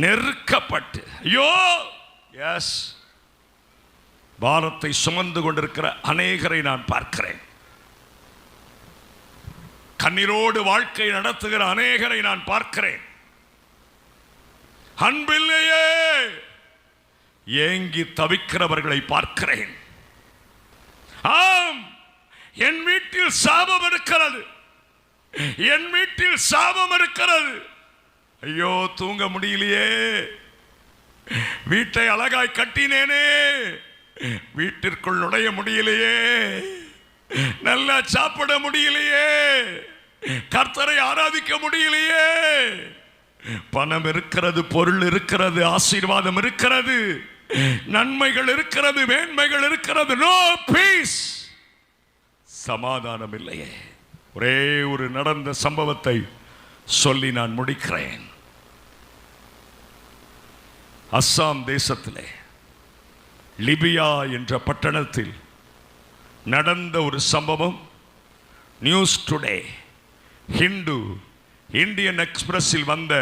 நெருக்கப்பட்டு ஐயோ எஸ் பாரத்தை சுமந்து கொண்டிருக்கிற அநேகரை நான் பார்க்கிறேன். கண்ணீரோடு வாழ்க்கை நடத்துகிற அநேகரை நான் பார்க்கிறேன். அன்பில்லையே ஏங்கி தவிக்கிறவர்களை பார்க்கிறேன். ஆம், என் வீட்டில் சாபம் இருக்கிறது, என் வீட்டில் சாபம் இருக்கிறது. ஐயோ, தூங்க முடியலையே, வீட்டை அழகாய் கட்டினேனே, வீட்டிற்குள் நுழைய முடியலையே, நல்லா சாப்பிட முடியலையே, கர்த்தரை ஆராதிக்க முடியலையே. பணம் இருக்கிறது, பொருள் இருக்கிறது, ஆசீர்வாதம் இருக்கிறது, நன்மைகள் இருக்கிறது, மேன்மைகள் இருக்கிறது, நோ பீஸ், சமாதானம் இல்லையே. ஒரே ஒரு நடந்த சம்பவத்தை சொல்லி நான் முடிக்கிறேன். அஸ்ஸாம் தேசத்திலே லிபியா என்ற பட்டணத்தில் நடந்த ஒரு சம்பவம் நியூஸ் டுடே ஹிந்து இந்தியன் எக்ஸ்பிரஸில் வந்த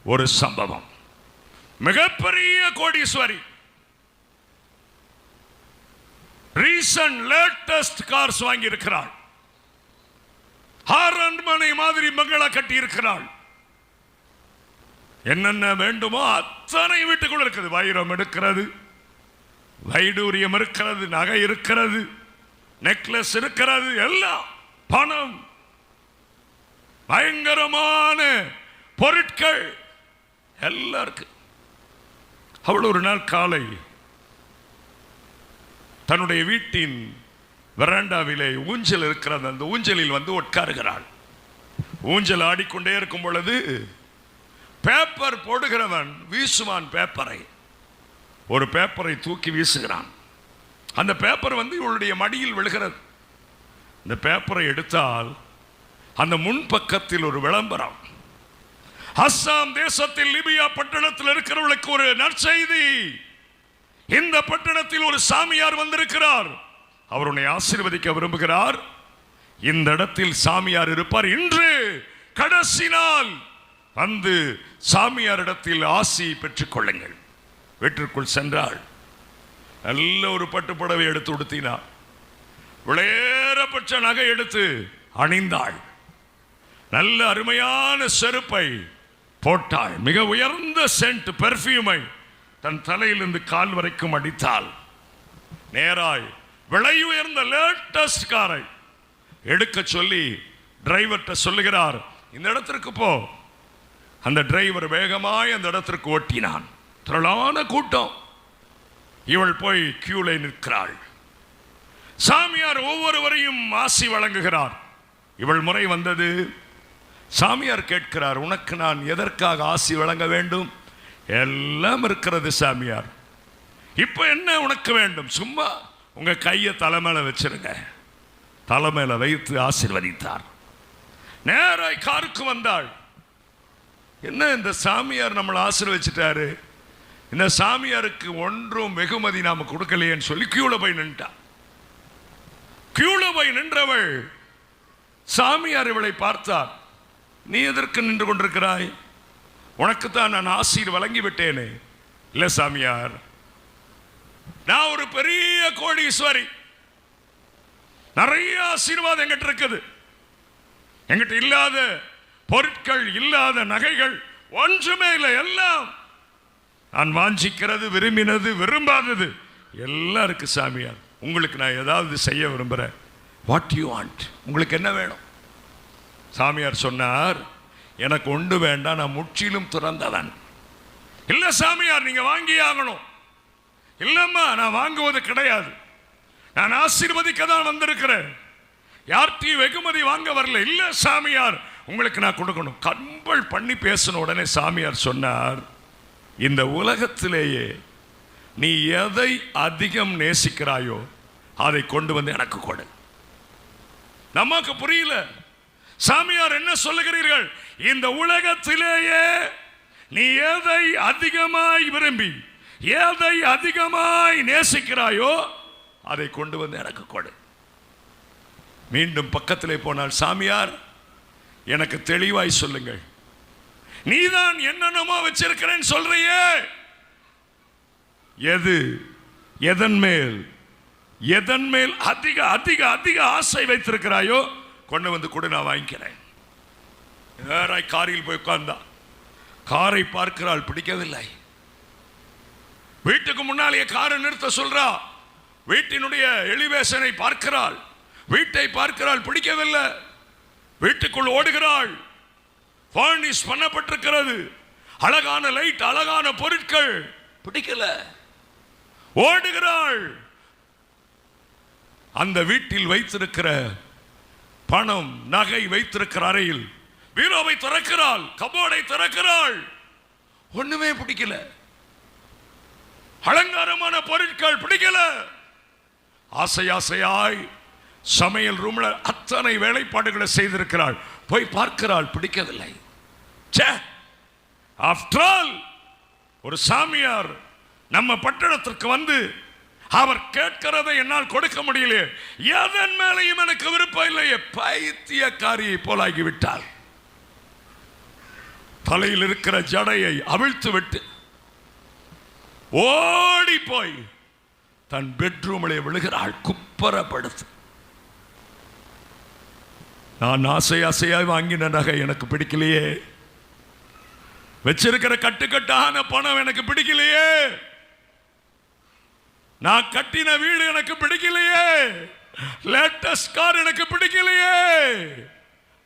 ஒரு சம்பவம். மிகப்பெரிய கோடீஸ்வரி, ரீசன்ட் லேட்டஸ்ட் கார்ஸ் வாங்கி இருக்கிறாள். அரண்மனை மாதிரி மங்களா கட்டி இருக்கிறாள். என்னென்ன வேண்டுமோ அத்தனை வீட்டுக்குள்ள இருக்குது. வைரம் இருக்கிறது, வைடூரியம் இருக்கிறது, நகை இருக்கிறது, நெக்லஸ் இருக்கிறது, எல்லாம் பணம், பயங்கரமான பொருட்கள் எல்லாம் இருக்கு. அவள் ஒரு நாள் காலை தன்னுடைய வீட்டின் வெராண்டாவிலே ஊஞ்சல் இருக்கிறது, அந்த ஊஞ்சலில் வந்து உட்காருகிறாள். ஊஞ்சல் ஆடிக்கொண்டே இருக்கும் பொழுது பேப்பர் போடுகிறவன் வீசுவான் பேப்பரை. ஒரு பேப்பரை தூக்கி வீசுகிறான். அந்த பேப்பர் வந்து இவளுடைய மடியில் விழுகிறது. இந்த பேப்பரை எடுத்தால் அந்த முன்பக்கத்தில் ஒரு விளம்பரம். அஸ்ஸாம் தேசத்தில் லிபியா பட்டணத்தில் இருக்கிறவர்களுக்கு ஒரு நற்செய்தி. இந்த பட்டணத்தில் ஒரு சாமியார் வந்திருக்கிறார். அவர் உன்னை ஆசீர்வதிக்க விரும்புகிறார். இந்த இடத்தில் சாமியார் இருப்பார். இன்று கடைசி நாள், வந்து சாமியார் இடத்தில் ஆசி பெற்றுக் கொள்ளுங்கள். வீட்டிற்குள் சென்றாள். நல்ல ஒரு பட்டுப்புடவை எடுத்து உடுத்தினாள். விளையேறப்பட்ட நகை எடுத்து அணிந்தாள். நல்ல அருமையான செருப்பை போட்டாள். மிக உயர்ந்த சென்ட் பெர்ஃபியூமை தன் தலையிலிருந்து கால் வரைக்கும் அடித்தாள். நேராய் விலை உயர்ந்த லேட்டஸ்ட் காரை எடுக்க சொல்லி டிரைவர்கிட்ட சொல்லுகிறார், இந்த இடத்திற்கு போ. அந்த டிரைவர் வேகமாய் அந்த இடத்திற்கு ஓட்டினான். திரளான கூட்டம். இவள் போய் கியூல நிற்கிறாள். சாமியார் ஒவ்வொருவரையும் ஆசி வழங்குகிறார். இவள் முறை வந்தது. சாமியார் கேட்கிறார், உனக்கு நான் எதற்காக ஆசி வழங்க வேண்டும்? எல்லாம் இருக்கிறது சாமியார், இப்ப என்ன உனக்கு வேண்டும்? சும்மா உங்க கையை தலைமையில வச்சிருங்க. தலைமையில வைத்து ஆசீர்வதித்தார். நேராய் காருக்கு வந்தாள். என்ன இந்த சாமியார் நம்மளை ஆசீர்வதிச்சிட்டாரு, இந்த சாமியாருக்கு ஒன்றும் வெகுமதி நாம கொடுக்கலையேன்னு சொல்லி கியூல போய் நின்றா. கியூல போய் நின்றவள் சாமியார் இவளை பார்த்தார். நீ எதற்கு நின்று கொண்டிருக்கிறாய்? உனக்குத்தான் நான் ஆசீர் வழங்கி விட்டேனே. இல்ல சாமியார், நான் ஒரு பெரிய கோடீஸ்வரி, நிறைய ஆசீர்வாதம் எங்கிட்ட இருக்குது. எங்கிட்ட இல்லாத பொருட்கள், இல்லாத நகைகள் ஒன்றுமே இல்லை. எல்லாம் நான் வாஞ்சிக்கிறது, விரும்பினது, விரும்பாதது எல்லாம் இருக்கு சாமியார். உங்களுக்கு நான் ஏதாவது செய்ய விரும்புகிறேன். What you want? உங்களுக்கு என்ன வேணும்? சாமியார் சொன்னார், எனக்கு ஒன்று வேண்டாம், நான் முற்றிலும் துறந்தவன். இல்லை சாமியார், நீங்க வாங்கி ஆகணும். இல்லம்மா, நான் வாங்குவது கிடையாது, நான் ஆசீர்வதிக்க தான் வந்திருக்கிறேன், யார்கிட்டையும் வெகுமதி வாங்க வரல. இல்ல சாமியார், உங்களுக்கு நான் கொடுக்கணும். கம்பல் பண்ணி பேசின உடனே சாமியார் சொன்னார், இந்த உலகத்திலேயே நீ எதை அதிகம் நேசிக்கிறாயோ அதை கொண்டு வந்து எனக்கு கொடு. நமக்கு புரியல சாமியார் என்ன சொல்லுகிறீர்கள்? இந்த உலகத்திலேயே நீ எதை அதிகமாய் விரும்பி, எதை அதிகமாய் நேசிக்கிறாயோ அதை கொண்டு வந்து எனக்கு கொடு. மீண்டும் பக்கத்திலே போனால், சாமியார் எனக்கு தெளிவாய் சொல்லுங்கள், நீதான் என்னென்னமோ வச்சிருக்கிறேன்னு சொல்றியே, எதன் மேல் அதிக அதிக அதிக ஆசை வைத்திருக்கிறாயோ கொண்டு வந்து கொடு, நான் வாங்கிக்கிறேன். காரில் போய் உட்கார்ந்தா. காரை பார்க்கிறாள், பிடிக்கவில்லை. வீட்டுக்கு முன்னாலேயே காரை நிறுத்த சொல்றா. வீட்டினுடைய எலிவேஷனை பார்க்கிறாள், வீட்டை பார்க்கிறாள், பிடிக்கவில்லை. வீட்டுக்குள் ஓடுகிறாள். ஃபர்னிஷ் பண்ணப்பட்டிருக்கிறது, அழகான லைட், அழகான பொருட்கள், பிடிக்கல. ஓடுகிறாள். அந்த வீட்டில் வைத்திருக்கிற பணம், நகை வைத்திருக்கிற அறையில் பீரோவை திறக்கிறாள், கபோர்டை திறக்கிறாள், ஒண்ணுமே பிடிக்கல. அலங்காரமான பொருட்கள் பிடிக்கல. ஆசை ஆசையாய் சமையல் ரூம்ல அத்தனை வேலைப்பாடுகளை செய்திருக்கிறாள். போய் பார்க்கிறாள், பிடிக்கவில்லை. ஆஃப்டர் ஆல், ஒரு சாமியார் நம்ம பட்டணத்திற்கு வந்து அவர் கேட்கிறதை என்னால் கொடுக்க முடியலையே, எதன் மேலையும் எனக்கு விருப்பம் இல்லையே, பைத்தியக்காரியை போலாகிவிட்டாள். தலையில் இருக்கிற ஜடையை அவிழ்த்து விட்டு ஓடி போய் தன் பெட்ரூமிலே விழுகிறாள், குப்பரப்படுத்து. நான் ஆசை ஆசையாய் வாங்கின நகை எனக்கு பிடிக்கலையே, வச்சிருக்கிற கட்டுக்கட்டான பணம் எனக்கு பிடிக்கலையே, நான் கட்டின வீடு எனக்கு பிடிக்கலையே, லேட்டஸ்ட் கார் எனக்கு பிடிக்கலையே.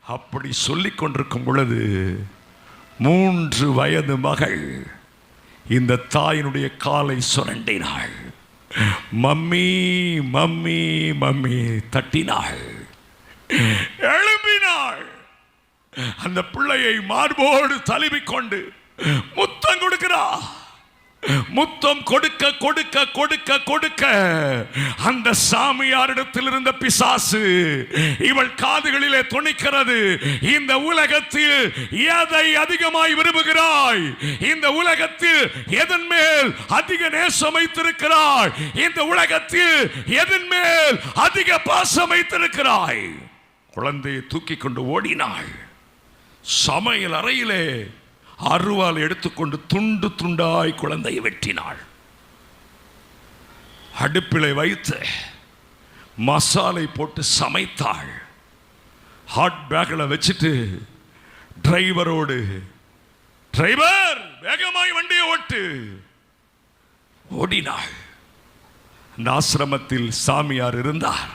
அப்படி சொல்லிக் கொண்டிருக்கும் பொழுது 3 வயது மகள் இந்த தாயினுடைய காலை சுரண்டினாள். மம்மி மம்மி மம்மி தட்டினாள், எழுப்பினாள். அந்த பிள்ளையை மார்போடு தழுவிக்கொண்டு முத்தம் கொடுக்கிறா. முத்தம் கொடுக்க கொடுக்க கொடுக்க கொடுக்க அந்த சாமியாரிடத்தில் இருந்த பிசாசு இவள் காதுகளிலே துணிக்கிறது. இந்த உலகத்தில் எதை அதிகமாய் விரும்புகிறாய்? இந்த உலகத்தில் எதன் மேல் அதிக நேசம் வைத்திருக்கிறாய்? இந்த உலகத்தில் எதன் மேல் அதிக பாசம் வைத்திருக்கிறாய்? குழந்தையை தூக்கி கொண்டு ஓடினாள். சமையல் அறையிலே அருவாள் எடுத்துக்கொண்டு துண்டு துண்டாய் குழந்தையை வெட்டினாள். அடுப்பிலை வைத்து மசாலை போட்டு சமைத்தாள். ஹாட் பேக்கில் வச்சுட்டு டிரைவரோடு, டிரைவர் வேகமாய் வண்டியை ஓட்டு, ஓடினாள். அந்த ஆசிரமத்தில் சாமியார் இருந்தார்.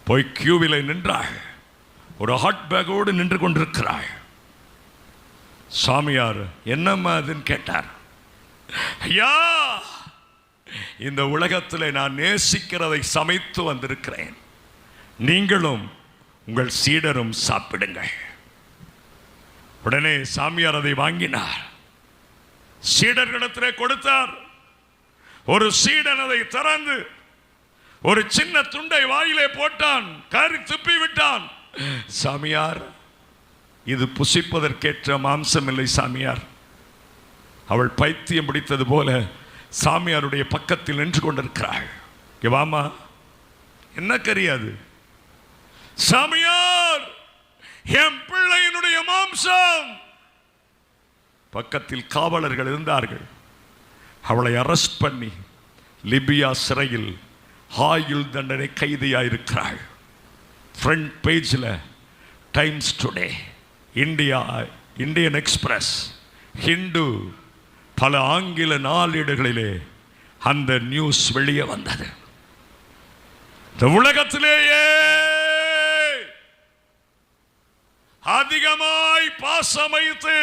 போய் கியூவில் நின்றாள். ஒரு ஹாட் பேக்கோடு நின்று கொண்டிருக்கிறாள். சாமியார் என்னம்மா அதுன்னு கேட்டார். ஐயா, இந்த உலகத்தில் நான் நேசிக்கிறதை சமைத்து வந்திருக்கிறேன், நீங்களும் உங்கள் சீடரும் சாப்பிடுங்கள். உடனே சாமியார் அதை வாங்கினார், சீடர்களிடத்திலே கொடுத்தார். ஒரு சீடன் அதை திறந்து ஒரு சின்ன துண்டை வாயிலே போட்டான், காரி துப்பி விட்டான். சாமியார், இது புசிப்பதற்கேற்ற மாம்சம் இல்லை சாமியார். அவள் பைத்தியம் பிடித்தது போல சாமியாருடைய பக்கத்தில் நின்று கொண்டிருக்கிறாள். வாமா, என்ன கரியாது? சாமியார், என் பிள்ளையினுடைய மாம்சம். பக்கத்தில் காவலர்கள் இருந்தார்கள். அவளை அரெஸ்ட் பண்ணி லிபியா சிறையில் ஆயுள் தண்டனை கைதியாயிருக்கிறாள். ஃப்ரண்ட் பேஜில் times today, Indian express, Hindu, பல ஆங்கில நாளேடுகளிலே அந்த நியூஸ் வெளியே வந்தது. இந்த உலகத்திலேயே அதிகமாய் பாசம் வைத்து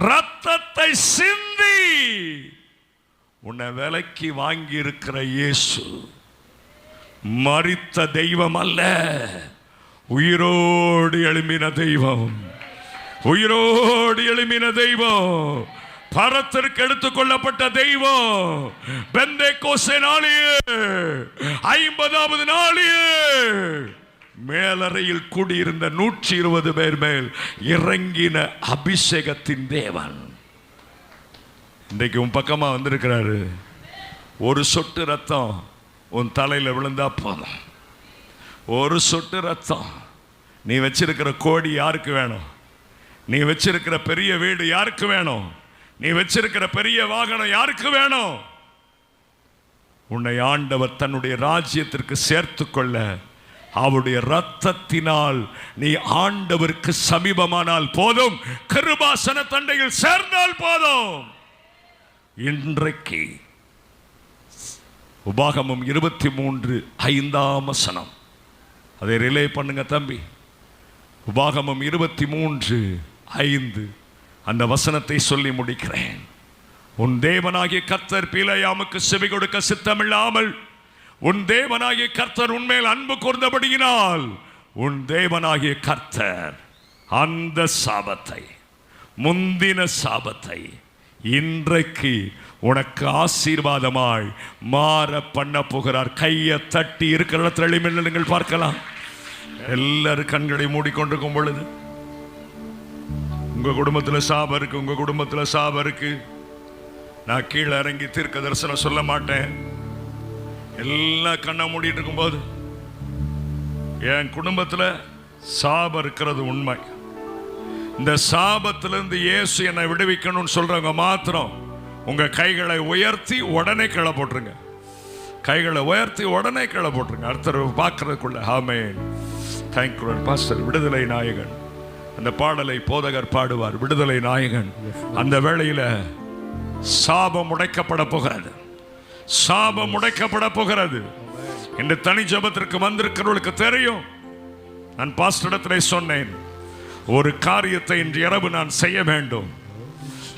ரத்தத்தை சிந்தி உன்னை விலைக்கு வாங்கி இருக்கிற இயேசு மரித்த தெய்வம் அல்ல, உயிரோடு எழும்பின தெய்வம். உயிரோடு எழும்பின தெய்வம், பரத்திற்கு எடுத்துக் கொள்ளப்பட்ட தெய்வம். பெந்தேகோஸ்தே நாளிலே 50வது நாளிலே மேலறையில் கூடியிருந்த 120 பேர் மேல் இறங்கின அபிஷேகத்தின் தேவன் இன்றைக்கு உன் பக்கமா வந்திருக்கிறாரு. ஒரு சொட்டு ரத்தம் உன் தலையில் விழுந்தா போதும். ஒரு சொட்டு ரத்தம். நீ வச்சிருக்கிற கோடி யாருக்கு வேணும்? நீ வச்சிருக்கிற பெரிய வீடு யாருக்கு வேணும்? நீ வச்சிருக்கிற பெரிய வாகனம் யாருக்கு வேணும்? உன்னை ஆண்டவர் தன்னுடைய ராஜ்யத்திற்கு சேர்த்து கொள்ள அவருடைய ரத்தத்தினால் நீ ஆண்டவருக்கு சமீபமானால் போதும், கிருபாசன தண்டையில் சேர்ந்தால் போதும். இன்றைக்கு உபாகமம் 23:5 அதை ரிலே பண்ணுங்க தம்பி. உபாகமம் 23:5 அந்த வசனத்தை சொல்லி முடிக்கிறேன். உன் தேவனாகிய கர்த்தர் பிலேயாமுக்கு செவி கொடுக்க சித்தமில்லாமல் உன் தேவனாகிய கர்த்தர் உன்மேல் அன்பு கூர்ந்தபடியினால் உன் தேவனாகிய கர்த்தர் அந்த சாபத்தை, முந்தின சாபத்தை இன்றைக்கு உனக்கு ஆசீர்வாதமாய் மாற பண்ண போகிறார். கையை தட்டி இருக்கிற இடத்துல நீங்கள் பார்க்கலாம். எல்லாரும் கண்களை மூடிக்கொண்டிருக்கும் பொழுது, உங்க குடும்பத்தில் சாபம் இருக்கு, உங்க குடும்பத்தில் சாபம் இருக்கு. நான் கீழே இறங்கி தீர்க்க தரிசனம் சொல்ல மாட்டேன். எல்லாம் கண்ணை மூடிட்டு இருக்கும்போது, என் குடும்பத்தில் சாபம் இருக்கிறது உண்மை. இந்த சாபத்திலிருந்து இயேசு என்னை விடுவிக்கணும்னு சொல்றவங்க மாத்திரம் உங்க கைகளை உயர்த்தி உடனே கீழே போட்டுருங்க. கைகளை உயர்த்தி உடனே கீழே போட்டுருங்க. அடுத்த பார்க்கறதுக்குள்ள. ஆமென். Thank you pastor. விடுதலை நாயகன் அந்த பாடலை போதகர் பாடுவார். விடுதலை நாயகன். அந்த வேளையில சாபம் உடைக்கப்பட போகிறது. சாபம் உடைக்கப்பட போகிறது. இந்த தனி ஜபத்திற்கு வந்திருக்கிறவர்களுக்கு தெரியும். நான் பாஸ்டர் இடத்திலே சொன்னேன், ஒரு காரியத்தை இன்று இரவு நான் செய்ய வேண்டும்.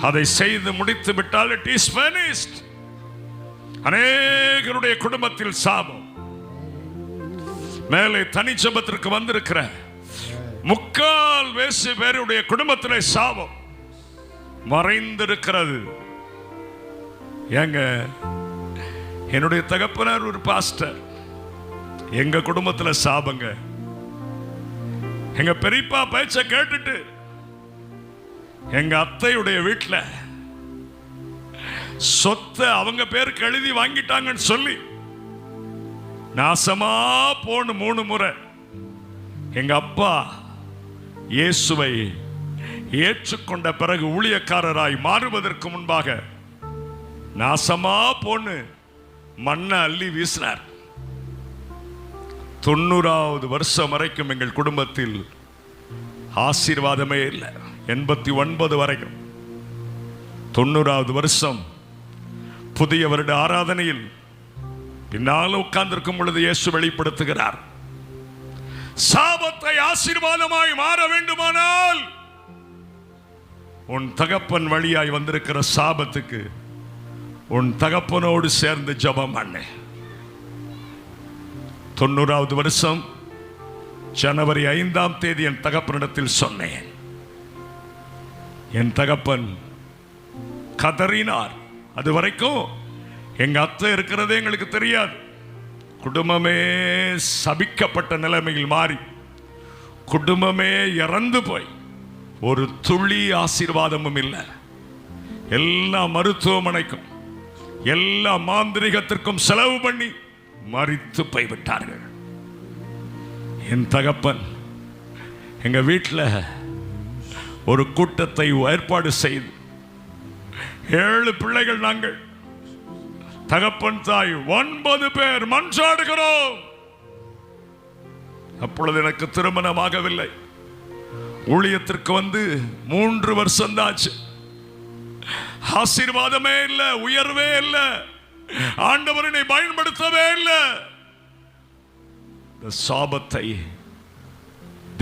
அதை செய்து முடித்து விட்டால் it is finished. அநேகருடைய குடும்பத்தில் சாபம். மேலே தனி ஜபத்திற்கு வந்திருக்கிற 3/4 பேருடைய குடும்பத்திலே சாபம் மறைந்திருக்கிறது. ஏங்க, என்னுடைய தகப்பனார் ஒரு பாஸ்டர். எங்க குடும்பத்தில் சாபங்க. எங்க பெரியப்பா பேச்ச கேட்டுட்டு எங்க அத்தையுடைய வீட்டில் சொத்தை அவங்க பேருக்கு எழுதி வாங்கிட்டாங்கன்னு சொல்லி நாசமா போன 3 முறை எங்க அப்பா இயேசுவை ஏற்றுக்கொண்ட பிறகு ஊழியக்காரராய் மாறுவதற்கு முன்பாக நாசமா போன்னு மண்ணை அள்ளி வீசினார். 90வது வருஷம் வரைக்கும் எங்கள் குடும்பத்தில் ஆசீர்வாதமே இல்லை. 89 வரைக்கும். 90வது வருஷம் புதிய வருட ஆராதனையில் பின்னால் உட்கார்ந்திருக்கும் பொழுது இயேசு வெளிப்படுத்துகிறார், சாபத்தை ஆசீர்வாதமாய் மாற வேண்டுமானால் உன் தகப்பன் வழியாய் வந்திருக்கிற சாபத்துக்கு உன் தகப்பனோடு சேர்ந்து ஜெபம் பண்ணு. 90வது வருஷம் ஜனவரி 5ஆம் தேதி என் தகப்பனிடத்தில் சொன்னேன். என் தகப்பன் கதறினார். அது வரைக்கும் எங்க அத்தை இருக்கிறதே எங்களுக்கு தெரியாது. குடும்பமே சபிக்கப்பட்ட நிலைமையில் மாறி குடும்பமே இறந்து போய் ஒரு துளி ஆசீர்வாதமும் இல்லை. எல்லா மருத்துவமனைக்கும் எல்லா மாந்திரிகத்திற்கும் செலவு பண்ணி மரித்து போய்விட்டார்கள். என் தகப்பன் எங்க வீட்டில் ஒரு கூட்டத்தை ஏற்பாடு செய்து 7 பிள்ளைகள், நாங்கள் தகப்பன் தாய் 9 பேர் மன்றாடுகிறோம். அப்பொழுது எனக்கு திருமணமாகவில்லை. ஊழியத்திற்கு வந்து 3 வருஷம் தாச்சு. ஆசீர்வாதமே இல்லை, உயர்வே இல்லை, ஆண்டவரை பயன்படுத்தவே இல்லை. இந்த சாபத்தை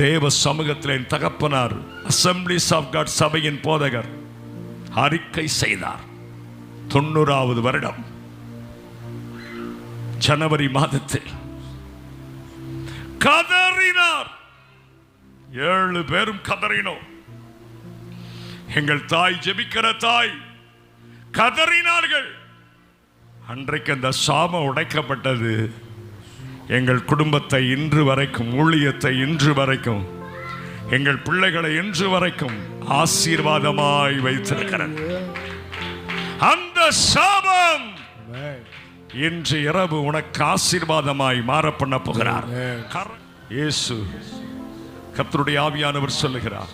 தேவ சமூகத்தில் என் தகப்பனார் அசம்பிளிஸ் ஆஃப் காட் சபையின் போதகர் அறிக்கை செய்தார். 90வது வருடம் ஜனவரி மாதத்தில் கதறினார். 7 பேரும் கதறினோம். எங்கள் தாய், ஜெபிக்கிற தாய் கதறினார்கள். அன்றைக்கு அந்த சாபம் உடைக்கப்பட்டது. எங்கள் குடும்பத்தை இன்று வரைக்கும், ஊழியத்தை இன்று வரைக்கும், எங்கள் பிள்ளைகளை இன்று வரைக்கும் ஆசீர்வாதமாய் வைத்திருக்கிறது. அந்த சாபம் இன்று இரவு உனக்கு ஆசீர்வாதமாய் மாற பண்ண போகிறார் இயேசு. கர்த்தருடைய ஆவியானவர் சொல்லுகிறார்,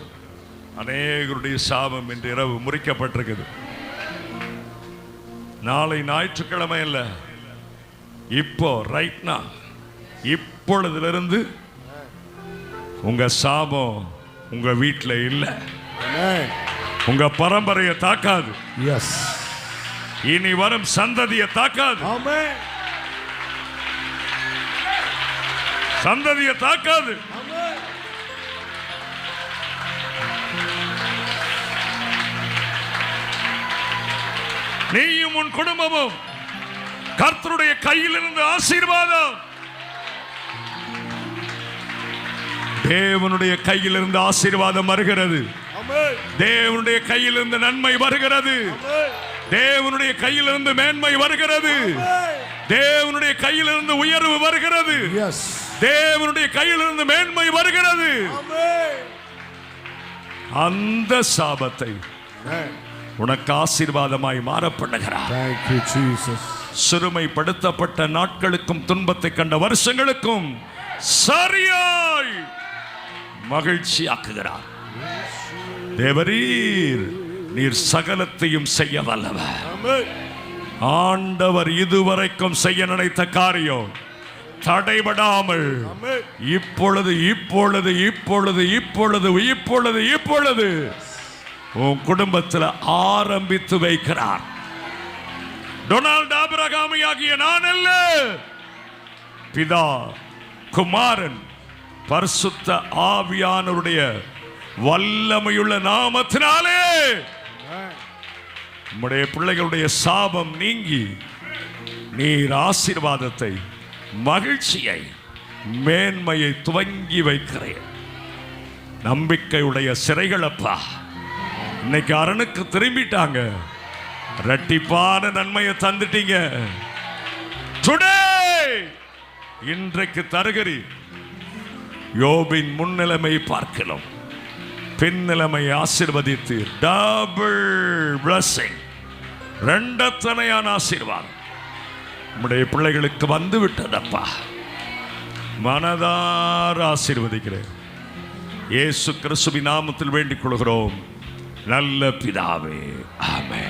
அநேகருடைய சாபம் இன்று இரவு முறிக்கப்பட்டிருக்குது. நாளை ஞாயிற்றுக்கிழமை அல்ல, இப்போ ரைட்னா, இப்பொழுதிலிருந்து உங்க சாபம் உங்க வீட்டில் இல்லை, உங்க பரம்பரையை தாக்காது. இனி வரும் சந்ததியை தாக்காது. சந்ததியை தாக்காது. நீயும் உன் குடும்பமும் கர்த்தருடைய கையில் இருந்து ஆசீர்வாதம், தேவனுடைய கையில் இருந்து ஆசீர்வாதம் வருகிறது. தேவனுடைய கையில் இருந்து நன்மை வருகிறது. தேவனுடைய கையில் இருந்து மேன்மை வருகிறது. தேவனுடைய கையில் இருந்து உயர்வு வருகிறது. தேவனுடைய கையில் இருந்து மேன்மை வருகிறது. அந்த சாபத்தை உனக்கு ஆசீர்வாதமாய் மாறப்படுகிறார். சிறுமைப்படுத்தப்பட்ட நாட்களுக்கும் துன்பத்தை கண்ட வருஷங்களுக்கும் சரியாய் மகிழ்ச்சியாக்குகிறார். தேவரீர், நீர் சகலத்தையும் செய்ய வல்லவர். ஆண்டவர் இதுவரைக்கும் செய்ய நினைத்த காரியம் தடைபடாமல் இப்பொழுது இப்பொழுது இப்பொழுது இப்பொழுது இப்பொழுது இப்பொழுது உன் குடும்பத்தில் ஆரம்பித்து வைக்கிறார். டொனால்ட் ஆபிரகாம் ஆகிய நான் அல்ல, பிதா, குமாரன், பரிசுத்த ஆவியானவருடைய வல்லமையுள்ள நாமத்தினாலே நம்முடைய பிள்ளைகளுடைய சாபம் நீங்கி நீர் ஆசீர்வாதத்தை, மகிழ்ச்சியை, மேன்மையை துவங்கி வைக்கிறேன். நம்பிக்கையுடைய சிறைகளப்பா இன்னைக்கு அரணுக்கு திரும்பிட்டாங்க. இரட்டிப்பான நன்மையை தந்துட்டீங்க. டுடே, இன்றைக்கு தருகிறீ. யோபின் முன்னிலைமை பார்க்கலாம், பின்னிலைமை ஆசீர்வதித்து டபுள் பிளஸிங், இரண்டத்தனையான ஆசீர்வாதம் நம்முடைய பிள்ளைகளுக்கு வந்து விட்டதப்பா. மனதார ஆசீர்வதிக்கிறேன். இயேசு கிறிஸ்துவின் நாமத்தில் வேண்டிக் கொள்கிறோம் நல்ல பிதாவே, ஆமென்.